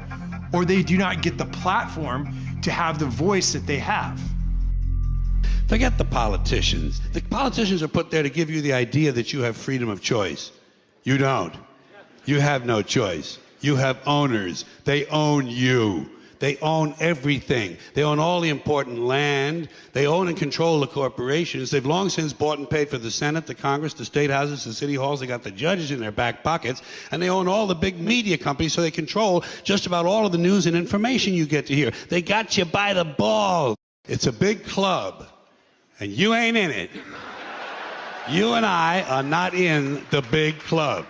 or they do not get the platform to have the voice that they have. Forget the politicians. The politicians are put there to give you the idea that you have freedom of choice. You don't. You have no choice. You have owners. They own you. They own everything. They own all the important land. They own and control the corporations. They've long since bought and paid for the Senate, the Congress, the state houses, the city halls. They got the judges in their back pockets. And they own all the big media companies, so they control just about all of the news and information you get to hear. They got you by the balls. It's a big club, and you ain't in it. You and I are not in the big club.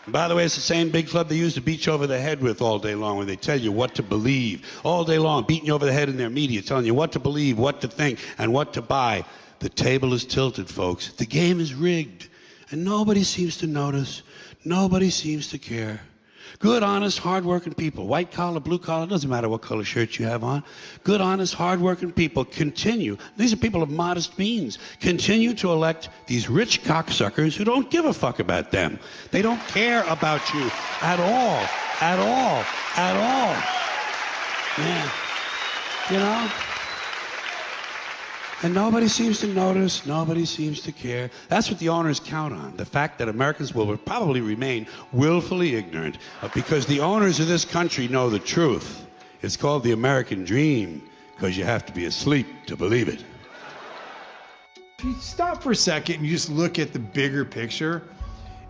And by the way, it's the same big club they used to beat you over the head with all day long, when they tell you what to believe. All day long, beating you over the head in their media, telling you what to believe, what to think, and what to buy. The table is tilted, folks. The game is rigged. And nobody seems to notice. Nobody seems to care. Good, honest, hard-working people, white collar, blue collar, doesn't matter what color shirt you have on. Good, honest, hard-working people continue. These are people of modest means. Continue to elect these rich cocksuckers who don't give a fuck about them. They don't care about you at all, at all, at all. Yeah. You know? And nobody seems to notice, nobody seems to care. That's what the owners count on, the fact that Americans will probably remain willfully ignorant, because the owners of this country know the truth. It's called the American dream, because you have to be asleep to believe it. If you stop for a second and you just look at the bigger picture,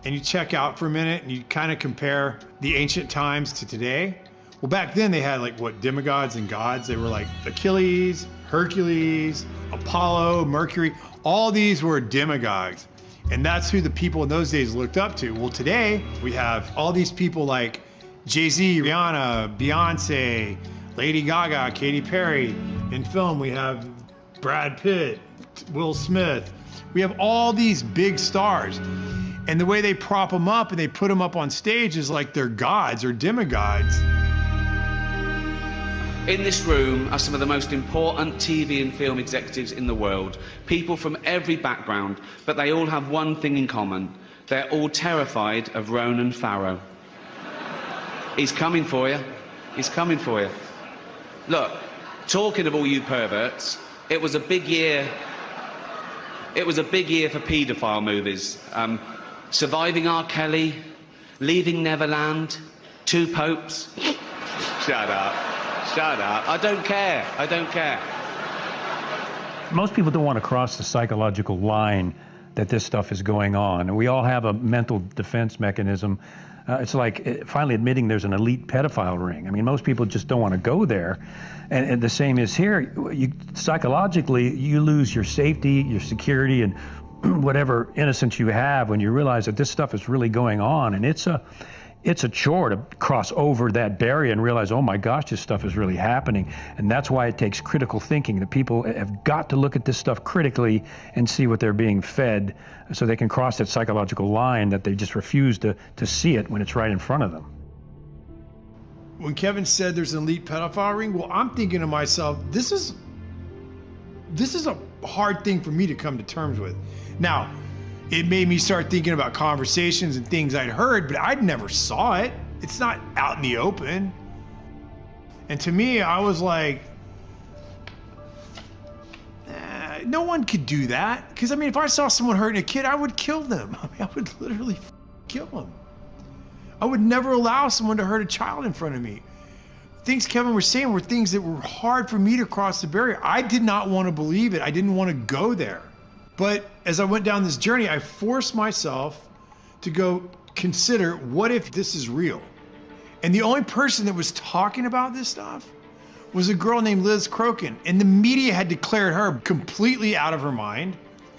and you check out for a minute and you kind of compare the ancient times to today, well, back then they had like, what, demigods and gods? They were like Achilles, Hercules, Apollo, Mercury. All these were demigods. And that's who the people in those days looked up to. Well, today we have all these people like Jay-Z, Rihanna, Beyonce, Lady Gaga, Katy Perry. In film, we have Brad Pitt, Will Smith. We have all these big stars. And the way they prop them up and they put them up on stage is like they're gods or demigods. In this room are some of the most important TV and film executives in the world, people from every background, but they all have one thing in common. They're all terrified of Ronan Farrow. He's coming for you. He's coming for you. Look, talking of all you perverts, it was a big year. It was a big year for paedophile movies. Surviving R. Kelly, Leaving Neverland, Two Popes. Shut up. Shut up. I don't care. I don't care. Most people don't want to cross the psychological line that this stuff is going on. And we all have a mental defense mechanism. It's like finally admitting there's an elite pedophile ring. I mean, most people just don't want to go there. And the same is here. Psychologically, you lose your safety, your security, and whatever innocence you have when you realize that this stuff is really going on. And it's a chore to cross over that barrier and realize, oh my gosh, this stuff is really happening. And that's why it takes critical thinking. The people have got to look at this stuff critically and see what they're being fed so they can cross that psychological line that they just refuse to see it when it's right in front of them. When Kevin said there's an elite pedophile ring, well, I'm thinking to myself, this is a hard thing for me to come to terms with. Now, it made me start thinking about conversations and things I'd heard, but I'd never saw it. It's not out in the open. And to me, I was like, no one could do that. Because, I mean, if I saw someone hurting a kid, I would kill them. I mean, I would literally kill them. I would never allow someone to hurt a child in front of me. Things Kevin was saying were things that were hard for me to cross the barrier. I did not want to believe it. I didn't want to go there. But as I went down this journey, I forced myself to go consider, what if this is real? And the only person that was talking about this stuff was a girl named Liz Crokin. And the media had declared her completely out of her mind.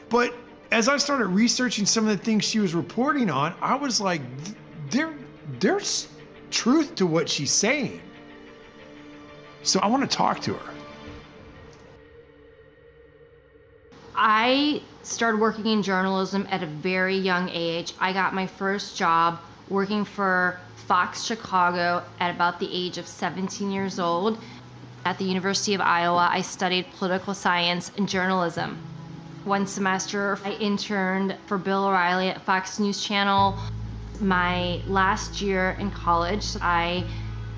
But as I started researching some of the things she was reporting on, I was like, there's truth to what she's saying. So I want to talk to her. I started working in journalism at a very young age. I got my first job working for Fox Chicago at about the age of 17 years old. At the University of Iowa, I studied political science and journalism. One semester, I interned for Bill O'Reilly at Fox News Channel. My last year in college, I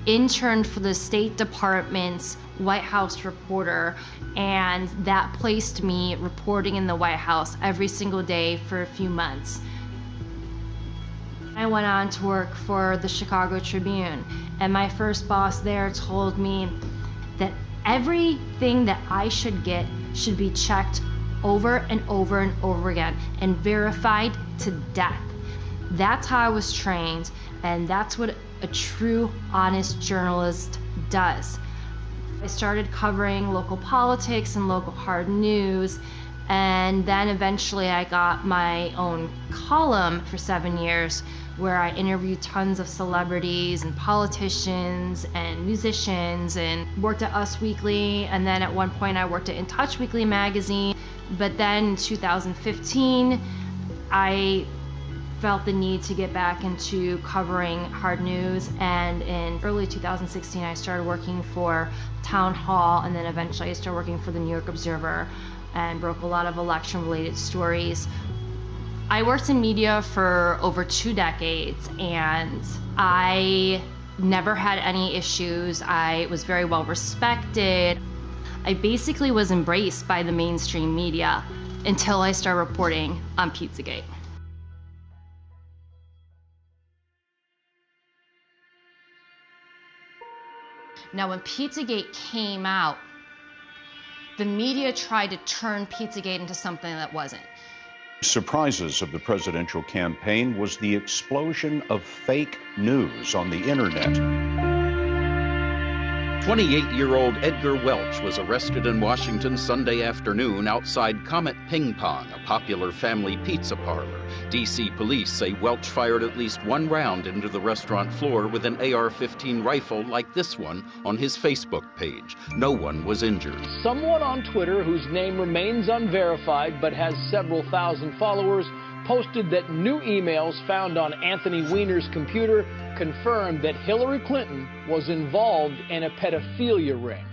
interned for the State Department's White House reporter, and that placed me reporting in the White House every single day for a few months. I went on to work for the Chicago Tribune, and my first boss there told me that everything that I should get should be checked over and over and over again and verified to death. That's how I was trained, and that's what a true, honest journalist does. I started covering local politics and local hard news, and then eventually I got my own column for 7 years where I interviewed tons of celebrities and politicians and musicians, and worked at Us Weekly, and then at one point I worked at In Touch Weekly magazine. But then in 2015, I felt the need to get back into covering hard news, and in early 2016 I started working for Town Hall, and then eventually I started working for the New York Observer and broke a lot of election related stories. I worked in media for over 2 decades, and I never had any issues. I was very well respected. I basically was embraced by the mainstream media until I started reporting on Pizzagate. Now, when Pizzagate came out, the media tried to turn Pizzagate into something that wasn't. Surprises of the presidential campaign was the explosion of fake news on the internet. 28-year-old Edgar Welch was arrested in Washington Sunday afternoon outside Comet Ping Pong, a popular family pizza parlor. D.C. police say Welch fired at least 1 round into the restaurant floor with an AR-15 rifle like this one on his Facebook page. No one was injured. Someone on Twitter, whose name remains unverified but has several thousand followers, posted that new emails found on Anthony Weiner's computer confirmed that Hillary Clinton was involved in a pedophilia ring.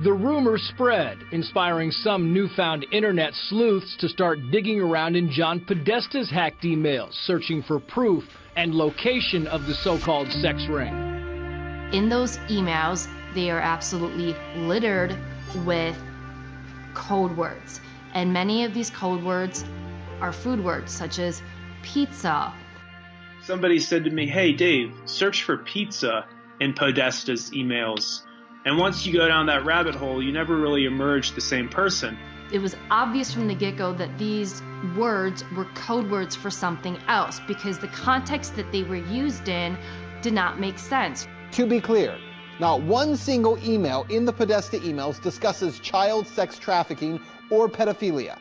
The rumor spread, inspiring some newfound internet sleuths to start digging around in John Podesta's hacked emails, searching for proof and location of the so-called sex ring. in those emails, they are absolutely littered with code words. And many of these code words are food words, such as pizza. Somebody said to me, "Hey, Dave, search for pizza in Podesta's emails. And once you go down that rabbit hole, you never really emerge the same person." It was obvious from the get-go that these words were code words for something else because the context that they were used in did not make sense. To be clear, not one single email in the Podesta emails discusses child sex trafficking or pedophilia.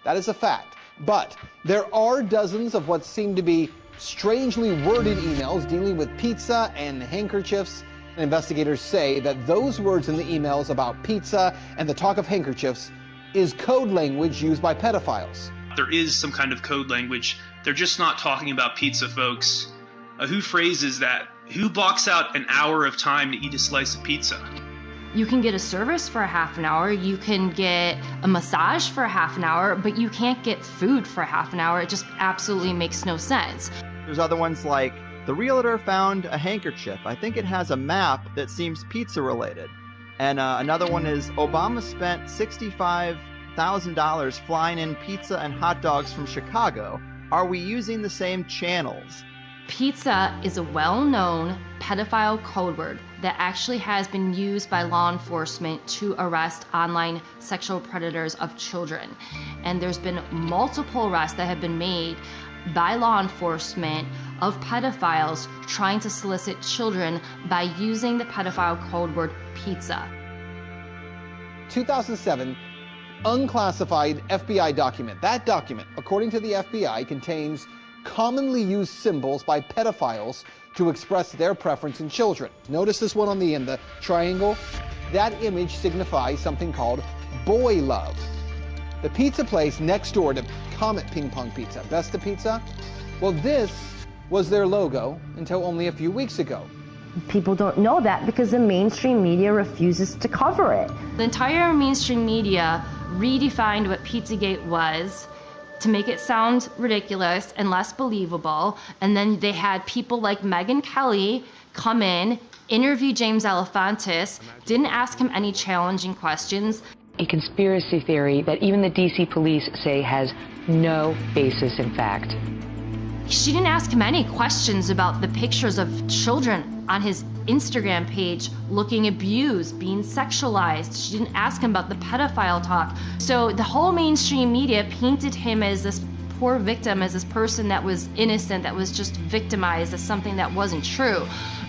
That is a fact. But there are dozens of what seem to be strangely worded emails dealing with pizza and handkerchiefs. Investigators say that those words in the emails about pizza and the talk of handkerchiefs is code language used by pedophiles. There is some kind of code language. They're just not talking about pizza, folks. Who phrases that? Who blocks out an hour of time to eat a slice of pizza? You can get a service for a half an hour, you can get a massage for a half an hour, but you can't get food for a half an hour. It just absolutely makes no sense. There's other ones like, the realtor found a handkerchief. I think it has a map that seems pizza related. And another one is, Obama spent $65,000 flying in pizza and hot dogs from Chicago. Are we using the same channels? Pizza is a well-known pedophile code word that actually has been used by law enforcement to arrest online sexual predators of children. And there's been multiple arrests that have been made by law enforcement of pedophiles trying to solicit children by using the pedophile code word pizza. 2007 unclassified FBI document. That document, according to the FBI, contains commonly used symbols by pedophiles to express their preference in children. Notice this one on the end, the triangle. That image signifies something called boy love. The pizza place next door to Comet Ping Pong Pizza, Vesta Pizza, well, this was their logo until only a few weeks ago. People don't know that because the mainstream media refuses to cover it. The entire mainstream media redefined what Pizzagate was to make it sound ridiculous and less believable. And then they had people like Megyn Kelly come in, interview James Alefantis, didn't ask him any challenging questions. A conspiracy theory that even the DC police say has no basis in fact. She didn't ask him any questions about the pictures of children on his Instagram page looking abused, being sexualized. She didn't ask him about the pedophile talk. So the whole mainstream media painted him as this poor victim, as this person that was innocent, that was just victimized, as something that wasn't true.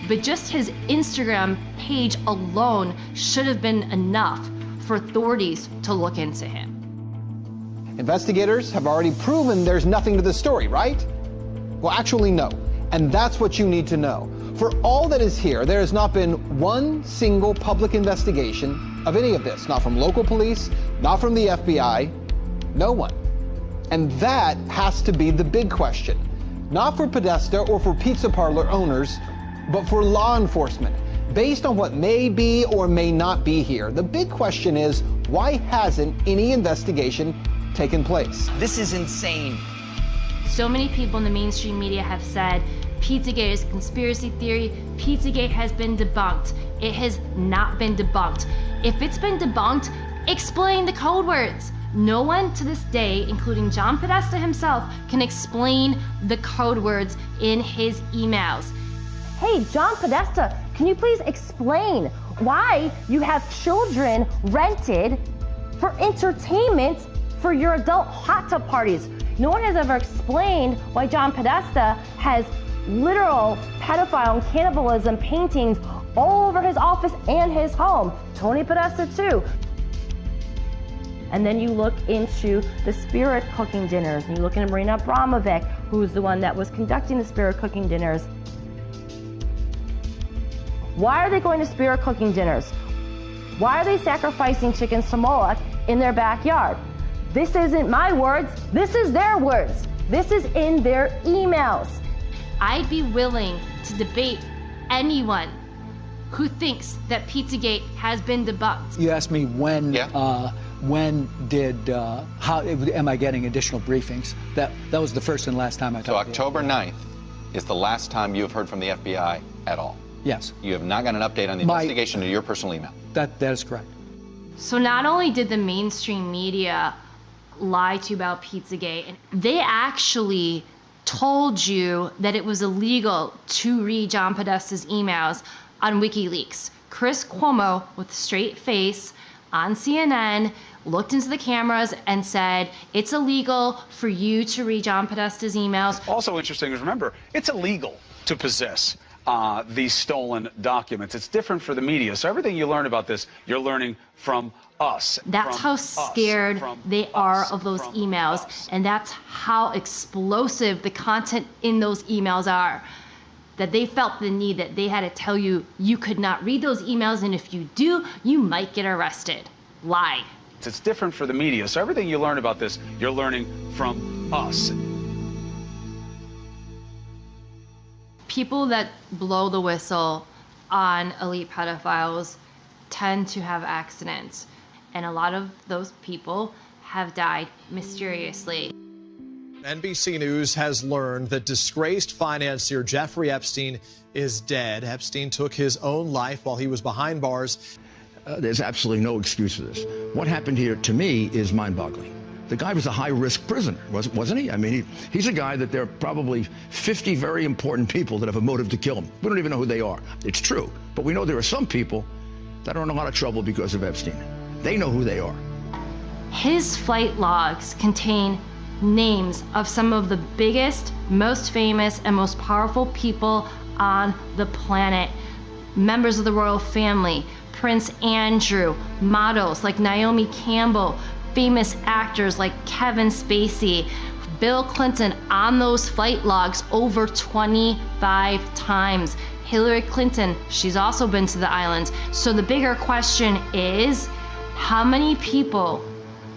But just his Instagram page alone should have been enough for authorities to look into him. Investigators have already proven there's nothing to the story, right? Well, actually, no. And that's what you need to know. For all that is here, there has not been one single public investigation of any of this. Not from local police, not from the FBI, no one. And that has to be the big question. Not for Podesta or for pizza parlor owners, but for law enforcement. Based on what may be or may not be here, the big question is, why hasn't any investigation taken place? This is insane. So many people in the mainstream media have said, Pizzagate is a conspiracy theory. Pizzagate has been debunked. It has not been debunked. If it's been debunked, explain the code words. No one to this day, including John Podesta himself, can explain the code words in his emails. Hey, John Podesta, can you please explain why you have children rented for entertainment for your adult hot tub parties? No one has ever explained why John Podesta has literal pedophile and cannibalism paintings all over his office and his home. Tony Podesta too. And then you look into the spirit cooking dinners, and you look into Marina Abramovic, who's the one that was conducting the spirit cooking dinners. Why are they going to spirit cooking dinners? Why are they sacrificing chickens to Moloch in their backyard? This isn't my words, this is their words. This is in their emails. I'd be willing to debate anyone who thinks that Pizzagate has been debunked. You asked me when how am I getting additional briefings? That was the first and last time I talked to you. So October 9th is the last time you have heard from the FBI at all? Yes. You have not got an update on the investigation to your personal email. That is correct. So not only did the mainstream media lie to you about Pizzagate, they actually told you that it was illegal to read John Podesta's emails on WikiLeaks. Chris Cuomo, with a straight face on CNN, looked into the cameras and said, it's illegal for you to read John Podesta's emails. Also interesting is, remember, it's illegal to possess these stolen documents. It's different for the media. So everything you learn about this, you're learning from us. That's how scared they are of those emails. And that's how explosive the content in those emails are. That they felt the need that they had to tell you, you could not read those emails, and if you do, you might get arrested. Lie. It's different for the media. So everything you learn about this, you're learning from us. People that blow the whistle on elite pedophiles tend to have accidents, and a lot of those people have died mysteriously. NBC News has learned that disgraced financier Jeffrey Epstein is dead. Epstein took his own life while he was behind bars. There's absolutely no excuse for this. What happened here, to me, is mind-boggling. The guy was a high-risk prisoner, wasn't he? I mean, he's a guy that there are probably 50 very important people that have a motive to kill him. We don't even know who they are. It's true. But we know there are some people that are in a lot of trouble because of Epstein. They know who they are. His flight logs contain names of some of the biggest, most famous, and most powerful people on the planet. Members of the royal family, Prince Andrew, models like Naomi Campbell, famous actors like Kevin Spacey, Bill Clinton on those flight logs over 25 times. Hillary Clinton, she's also been to the islands. So the bigger question is, how many people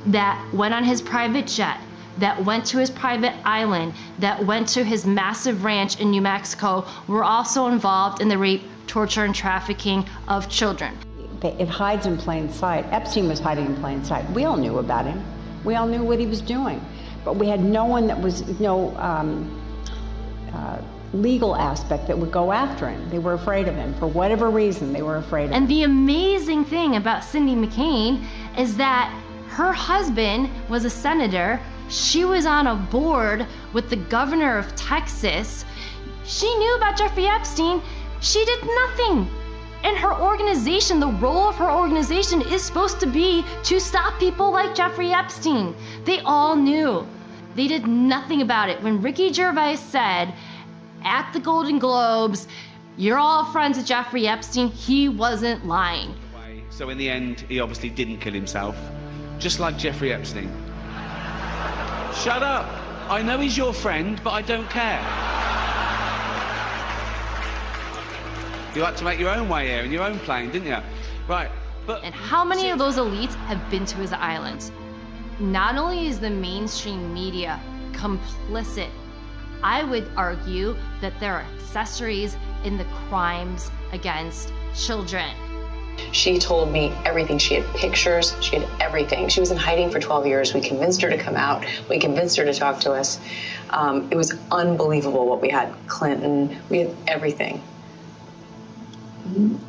that went on his private jet, that went to his private island, that went to his massive ranch in New Mexico were also involved in the rape, torture, and trafficking of children? It hides in plain sight. Epstein was hiding in plain sight. We all knew about him. We all knew what he was doing. But we had no one that was, legal aspect that would go after him. They were afraid of him. For whatever reason, they were afraid of him. And the amazing thing about Cindy McCain is that her husband was a senator. She was on a board with the governor of Texas. She knew about Jeffrey Epstein. She did nothing. And her organization, the role of her organization is supposed to be to stop people like Jeffrey Epstein. They all knew. They did nothing about it. When Ricky Gervais said at the Golden Globes, you're all friends with Jeffrey Epstein, he wasn't lying. So in the end, he obviously didn't kill himself, just like Jeffrey Epstein. Shut up. I know he's your friend, but I don't care. You had to make your own way here in your own plane, didn't you? Right, but... And how many of those elites have been to his islands? Not only is the mainstream media complicit, I would argue that there are accessories in the crimes against children. She told me everything. She had pictures, she had everything. She was in hiding for 12 years. We convinced her to come out. We convinced her to talk to us. It was unbelievable what we had. Clinton, we had everything.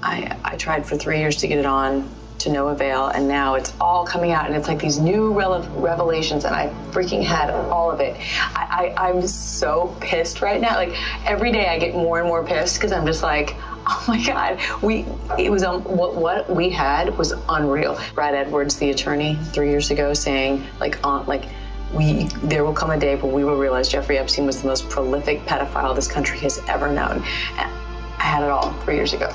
I tried for 3 years to get it on, to no avail, and now it's all coming out, and it's like these new revelations, and I freaking had all of it. I'm so pissed right now. Like, every day I get more and more pissed because I'm just like, oh my God, what we had was unreal. Brad Edwards, the attorney, 3 years ago, saying there will come a day when we will realize Jeffrey Epstein was the most prolific pedophile this country has ever known. And I had it all 3 years ago.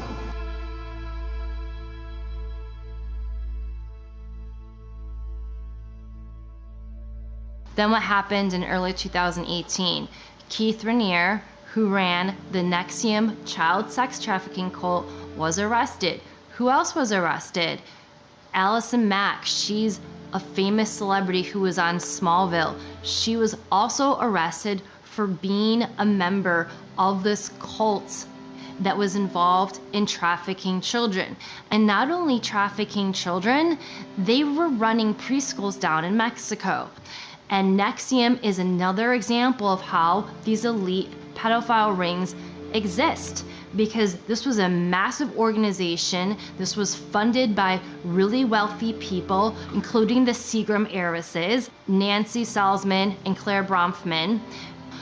Then what happened in early 2018? Keith Raniere, who ran the NXIVM child sex trafficking cult, was arrested. Who else was arrested? Allison Mack. She's a famous celebrity who was on Smallville. She was also arrested for being a member of this cult that was involved in trafficking children. And not only trafficking children, they were running preschools down in Mexico. And NXIVM is another example of how these elite pedophile rings exist. because this was a massive organization. This was funded by really wealthy people, including the Seagram heiresses, Nancy Salzman and Claire Bronfman.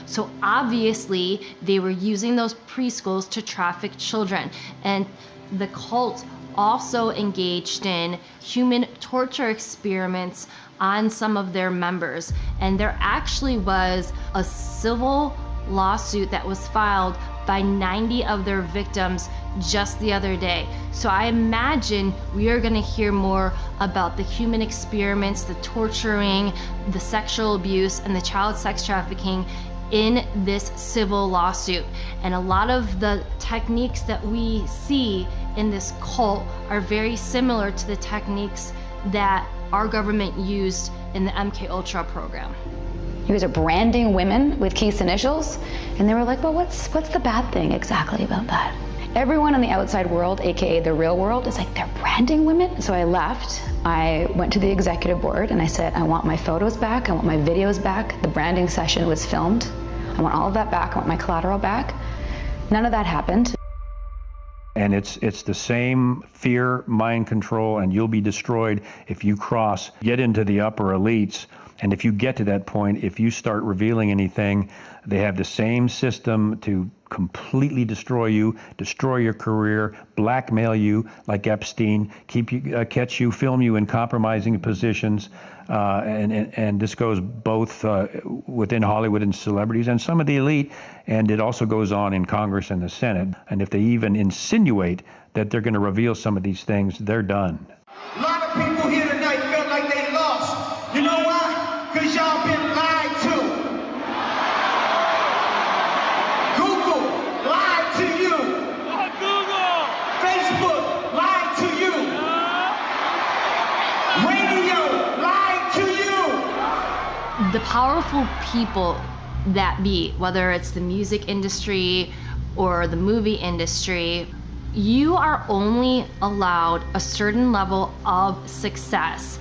So obviously they were using those preschools to traffic children. And the cult also engaged in human torture experiments on some of their members. And there actually was a civil lawsuit that was filed by 90 of their victims just the other day. So I imagine we are going to hear more about the human experiments, the torturing, the sexual abuse, and the child sex trafficking in this civil lawsuit. And a lot of the techniques that we see in this cult are very similar to the techniques that our government used in the MKUltra program. He was branding women with Keith's initials, and they were like, well, what's the bad thing exactly about that? Everyone in the outside world, aka the real world, is like, they're branding women? So I left, I went to the executive board, and I said, I want my photos back, I want my videos back, the branding session was filmed, I want all of that back, I want my collateral back. None of that happened. And it's the same fear, mind control, and you'll be destroyed if you get into the upper elites. And if you get to that point, if you start revealing anything, they have the same system to completely destroy you, destroy your career, blackmail you like Epstein, catch you, film you in compromising positions. And this goes both within Hollywood and celebrities and some of the elite, and it also goes on in Congress and the Senate. And if they even insinuate that they're going to reveal some of these things, they're done. A lot of people here tonight felt like they lost. You know why? Because y'all been lied to. Google lied to you. Google. Facebook lied to you. Radio lied to you. The powerful people that be, whether it's the music industry or the movie industry, you are only allowed a certain level of success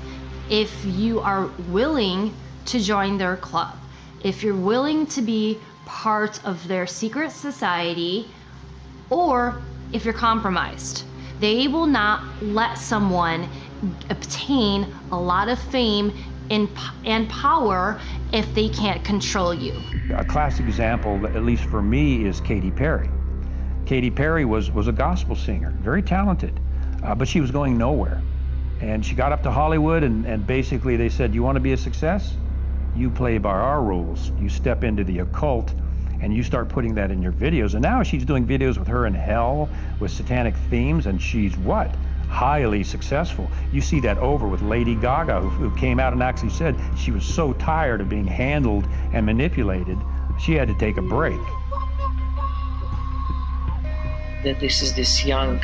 if you are willing to join their club, if you're willing to be part of their secret society, or if you're compromised. They will not let someone obtain a lot of fame and power if they can't control you. A classic example, at least for me, is Katy Perry. Katy Perry was a gospel singer, very talented, but she was going nowhere. And she got up to Hollywood, and basically they said, you want to be a success? You play by our rules. You step into the occult, and you start putting that in your videos. And now she's doing videos with her in hell, with satanic themes, and she's what? Highly successful. You see that over with Lady Gaga, who came out and actually said she was so tired of being handled and manipulated, she had to take a break. That this is this young,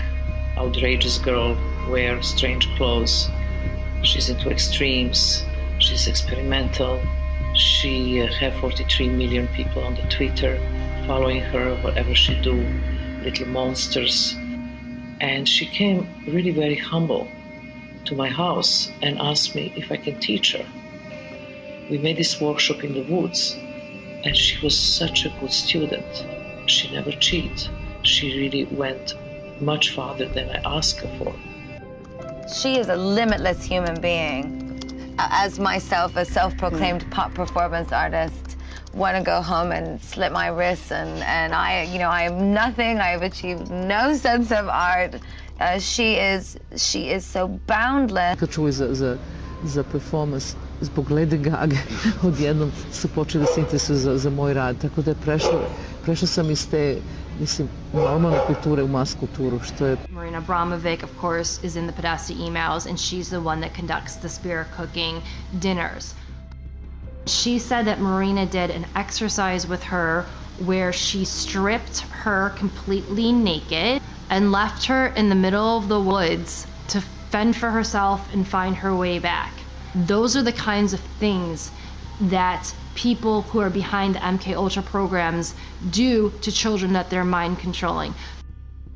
outrageous girl, wears strange clothes. She's into extremes. She's experimental. She have 43 million people on the Twitter following her, whatever she do, little monsters. And she came really very humble to my house and asked me if I can teach her. We made this workshop in the woods, and she was such a good student. She never cheated. She really went much farther than I asked her for. She is a limitless human being. As myself, a self-proclaimed pop performance artist, want to go home and slit my wrists, and I am nothing. I've achieved no sense of art. She is so boundless. Čuj za performance zbog Lady Gaga, odjednom su počeli da se interesuju za moj rad, tako da prešla sam iz te, mislim, normalne kulture u mas kulturu, što je... Marina Abramovic, of course, is in the Podesta emails, and she's the one that conducts the spirit cooking dinners. She said that Marina did an exercise with her where she stripped her completely naked and left her in the middle of the woods to fend for herself and find her way back. Those are the kinds of things that people who are behind the MKUltra programs do to children that they're mind controlling.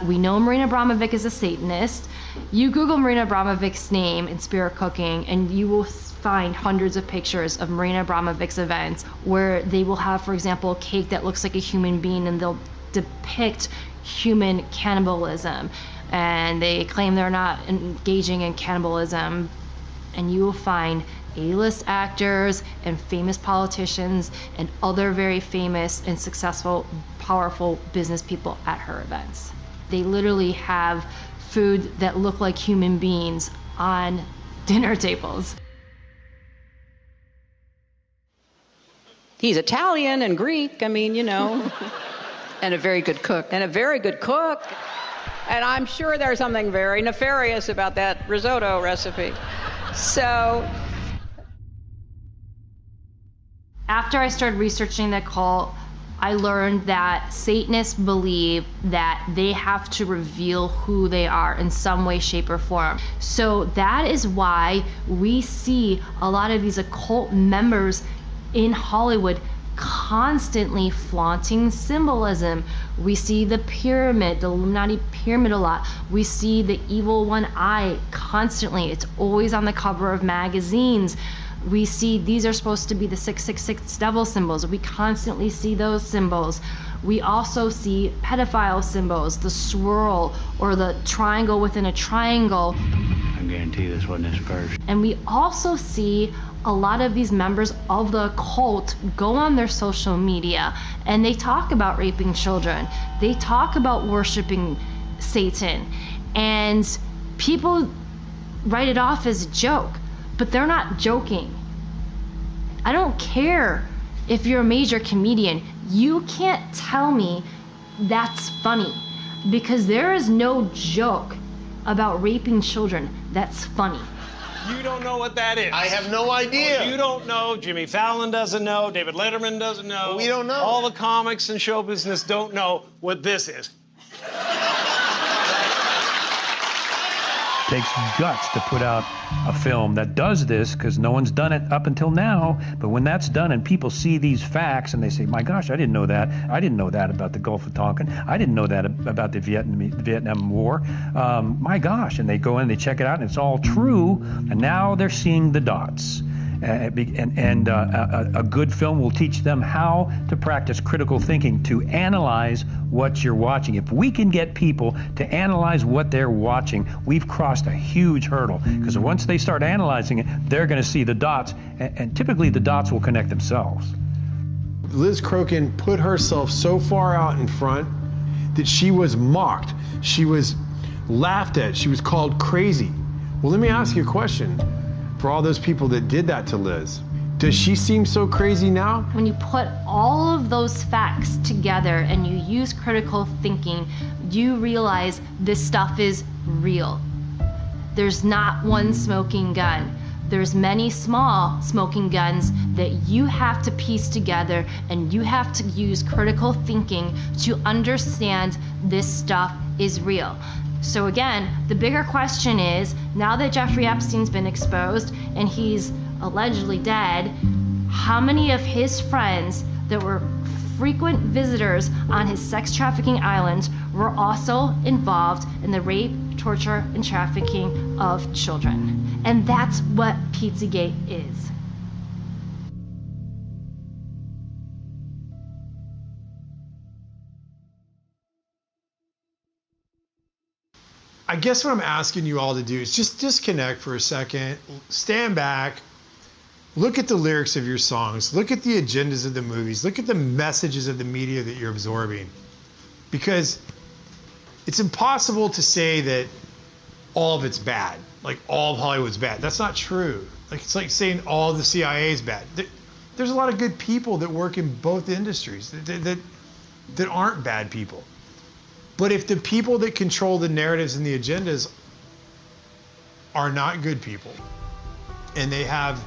We know Marina Abramovic is a Satanist. You Google Marina Abramovic's name in spirit cooking and you will find hundreds of pictures of Marina Abramovic's events where they will have, for example, a cake that looks like a human being, and they'll depict human cannibalism, and they claim they're not engaging in cannibalism. And you will find A-list actors and famous politicians and other very famous and successful, powerful business people at her events. They literally have food that look like human beings on dinner tables. He's Italian and Greek, I mean, you know. And a very good cook. And a very good cook. And I'm sure there's something very nefarious about that risotto recipe. So, after I started researching the cult, I learned that Satanists believe that they have to reveal who they are in some way, shape, or form. So that is why we see a lot of these occult members in Hollywood constantly flaunting symbolism. We see the pyramid, the Illuminati pyramid a lot. We see the evil one eye constantly. It's always on the cover of magazines. We see these are supposed to be the 666 devil symbols. We constantly see those symbols. We also see pedophile symbols, the swirl or the triangle within a triangle. I guarantee this wasn't his purse. And we also see a lot of these members of the cult go on their social media and they talk about raping children. They talk about worshiping Satan. And people write it off as a joke, but they're not joking. I don't care if you're a major comedian. You can't tell me that's funny, because there is no joke about raping children that's funny. You don't know what that is. I have no idea. You don't know. Jimmy Fallon doesn't know. David Letterman doesn't know. We don't know. All the comics and show business don't know what this is. Takes guts to put out a film that does this, because no one's done it up until now. But when that's done and people see these facts and they say, my gosh, I didn't know that. I didn't know that about the Gulf of Tonkin. I didn't know that about the Vietnam War. My gosh. And they go in and they check it out and it's all true. And now they're seeing the dots. And a good film will teach them how to practice critical thinking, to analyze what you're watching. If we can get people to analyze what they're watching, we've crossed a huge hurdle, because once they start analyzing it, they're going to see the dots, and typically the dots will connect themselves. Liz Crokin put herself so far out in front that she was mocked. She was laughed at. She was called crazy. Well, let me ask you a question. For all those people that did that to Liz, does she seem so crazy now? When you put all of those facts together and you use critical thinking, you realize this stuff is real. There's not one smoking gun. There's many small smoking guns that you have to piece together, and you have to use critical thinking to understand this stuff is real. So again, the bigger question is, now that Jeffrey Epstein's been exposed and he's allegedly dead, how many of his friends that were frequent visitors on his sex trafficking islands were also involved in the rape, torture, and trafficking of children? And that's what Pizzagate is. I guess what I'm asking you all to do is just disconnect for a second, stand back, look at the lyrics of your songs, look at the agendas of the movies, look at the messages of the media that you're absorbing. Because it's impossible to say that all of it's bad, like all of Hollywood's bad. That's not true. Like, it's like saying all of the CIA is bad. There's a lot of good people that work in both industries that aren't bad people. But if the people that control the narratives and the agendas are not good people, and they have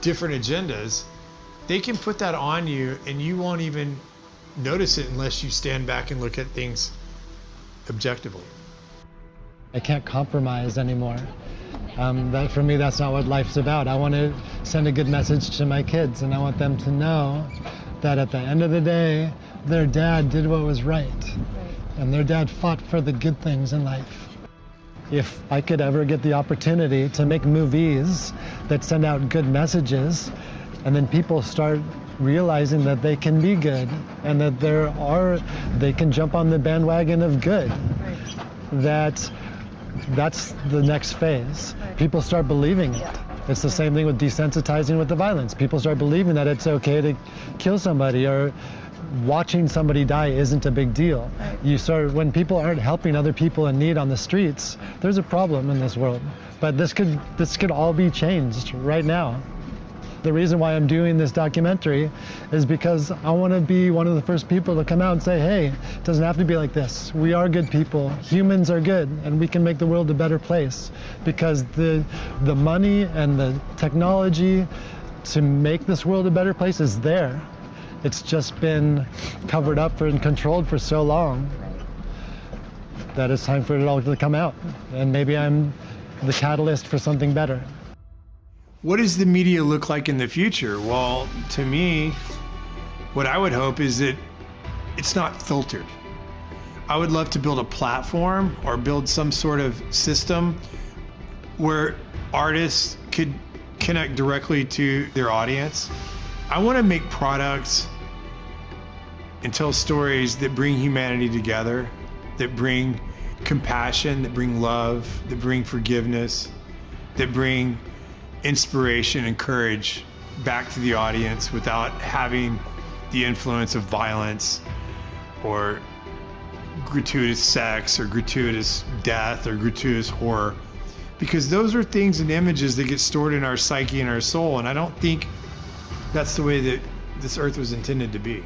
different agendas, they can put that on you and you won't even notice it unless you stand back and look at things objectively. I can't compromise anymore. That for me, that's not what life's about. I want to send a good message to my kids, and I want them to know that at the end of the day, their dad did what was right. And their dad fought for the good things in life. If I could ever get the opportunity to make movies that send out good messages, and then people start realizing that they can be good and that they can jump on the bandwagon of good. That's the next phase. People start believing it. It's the same thing with desensitizing with the violence. People start believing that it's okay to kill somebody, or watching somebody die isn't a big deal. When people aren't helping other people in need on the streets, there's a problem in this world. But this could all be changed right now. The reason why I'm doing this documentary is because I want to be one of the first people to come out and say, hey, it doesn't have to be like this. We are good people. Humans are good, and we can make the world a better place. Because the money and the technology to make this world a better place is there. It's just been covered up and controlled for so long that it's time for it all to come out. And maybe I'm the catalyst for something better. What does the media look like in the future? Well, to me, what I would hope is that it's not filtered. I would love to build a platform or build some sort of system where artists could connect directly to their audience. I want to make products and tell stories that bring humanity together, that bring compassion, that bring love, that bring forgiveness, that bring inspiration and courage back to the audience without having the influence of violence or gratuitous sex or gratuitous death or gratuitous horror, because those are things and images that get stored in our psyche and our soul, and I don't think that's the way that this earth was intended to be.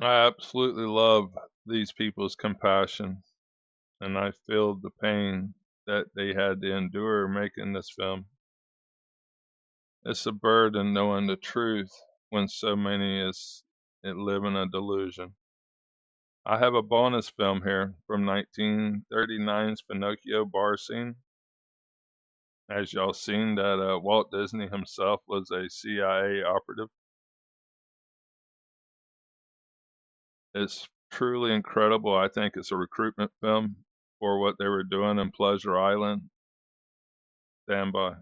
I absolutely love these people's compassion, and I feel the pain that they had to endure making this film. It's a burden knowing the truth when so many live in a delusion. I have a bonus film here from 1939's Pinocchio bar scene. As y'all seen, that Walt Disney himself was a CIA operative. It's truly incredible. I think it's a recruitment film for what they were doing in Pleasure Island. Stand by.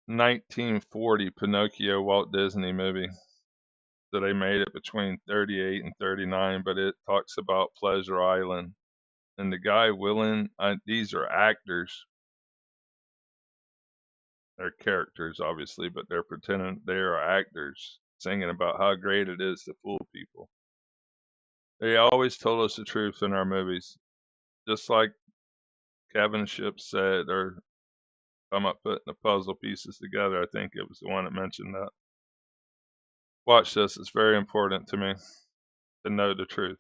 1940 Pinocchio Walt Disney movie. So they made it between 38 and 39, but it talks about Pleasure Island. And the guy willing, these are actors. They're characters, obviously, but they're pretending they are actors, singing about how great it is to fool people. They always told us the truth in our movies. Just like Kevin Ship said, or I'm not putting the puzzle pieces together, I think it was the one that mentioned that. Watch this, it's very important to me to know the truth.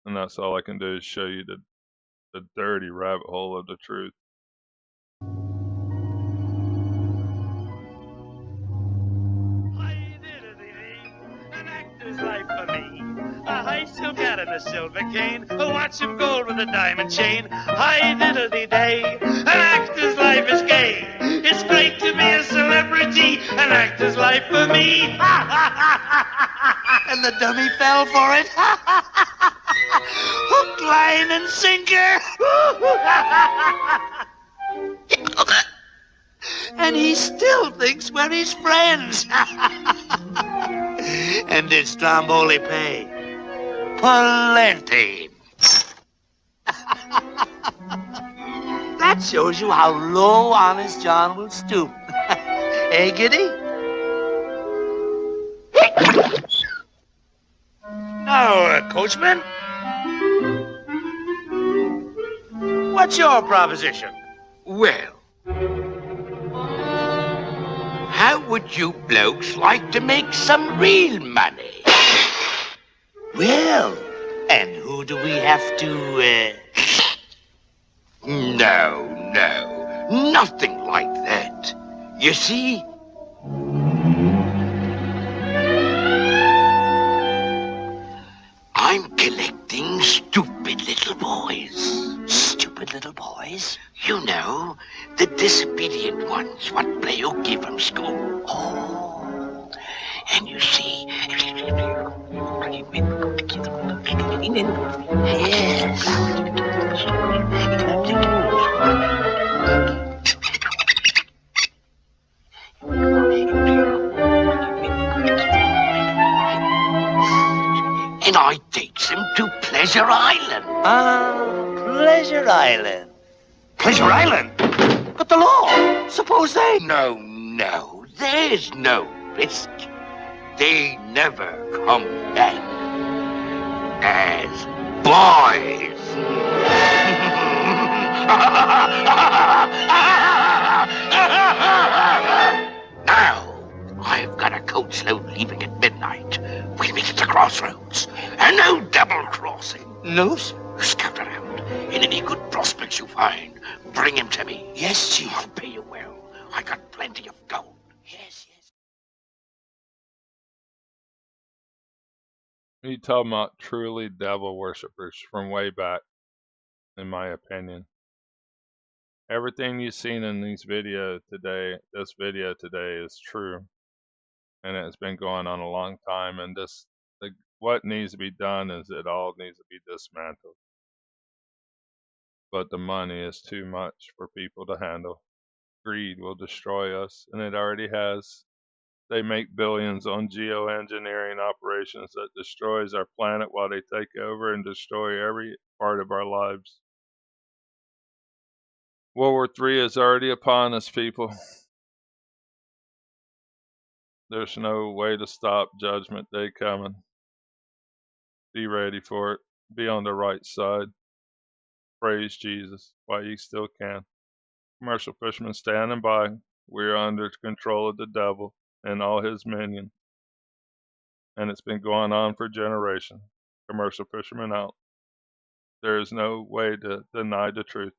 And that's all I can do is show you the dirty rabbit hole of the truth. Life for me. A high silk hat and a silver cane. Watch him gold with a diamond chain. Hi diddly day. An actor's life is gay. It's great to be a celebrity. An actor's life for me. And the dummy fell for it. Hook, line, and sinker. And he still thinks we're his friends. And did Stromboli pay? Plenty. That shows you how low Honest John will stoop. Hey, Giddy? Now, coachman, what's your proposition? Well, how would you blokes like to make some real money? Well, and who do we have to, No, nothing like that. You see, I'm collecting stupid little boys. Stupid little boys? You know, the disobedient ones what play hooky from school. Oh. And you see... Yes. And I takes him to Pleasure Island. Pleasure Island. Pleasure Island? But the law. Suppose they... No, there's no risk. They never come back as boys. Now, I've got a coach load leaving at midnight. We'll meet at the crossroads. And no double crossing. No, sir. Scout around. And any good prospects you find, bring him to me. Yes, Chief. I'll pay you well. I got plenty of gold. Yes. You talking about truly devil worshippers from way back, in my opinion. Everything you've seen in this video today is true. And it's been going on a long time. And what needs to be done is it all needs to be dismantled. But the money is too much for people to handle. Greed will destroy us, and it already has. They make billions on geoengineering operations that destroys our planet while they take over and destroy every part of our lives. World War III is already upon us, people. There's no way to stop Judgment Day coming. Be ready for it. Be on the right side. Praise Jesus while you still can. Commercial Fisherman standing by. We're under control of the devil and all his minions. And it's been going on for generations. Commercial Fisherman out. There is no way to deny the truth.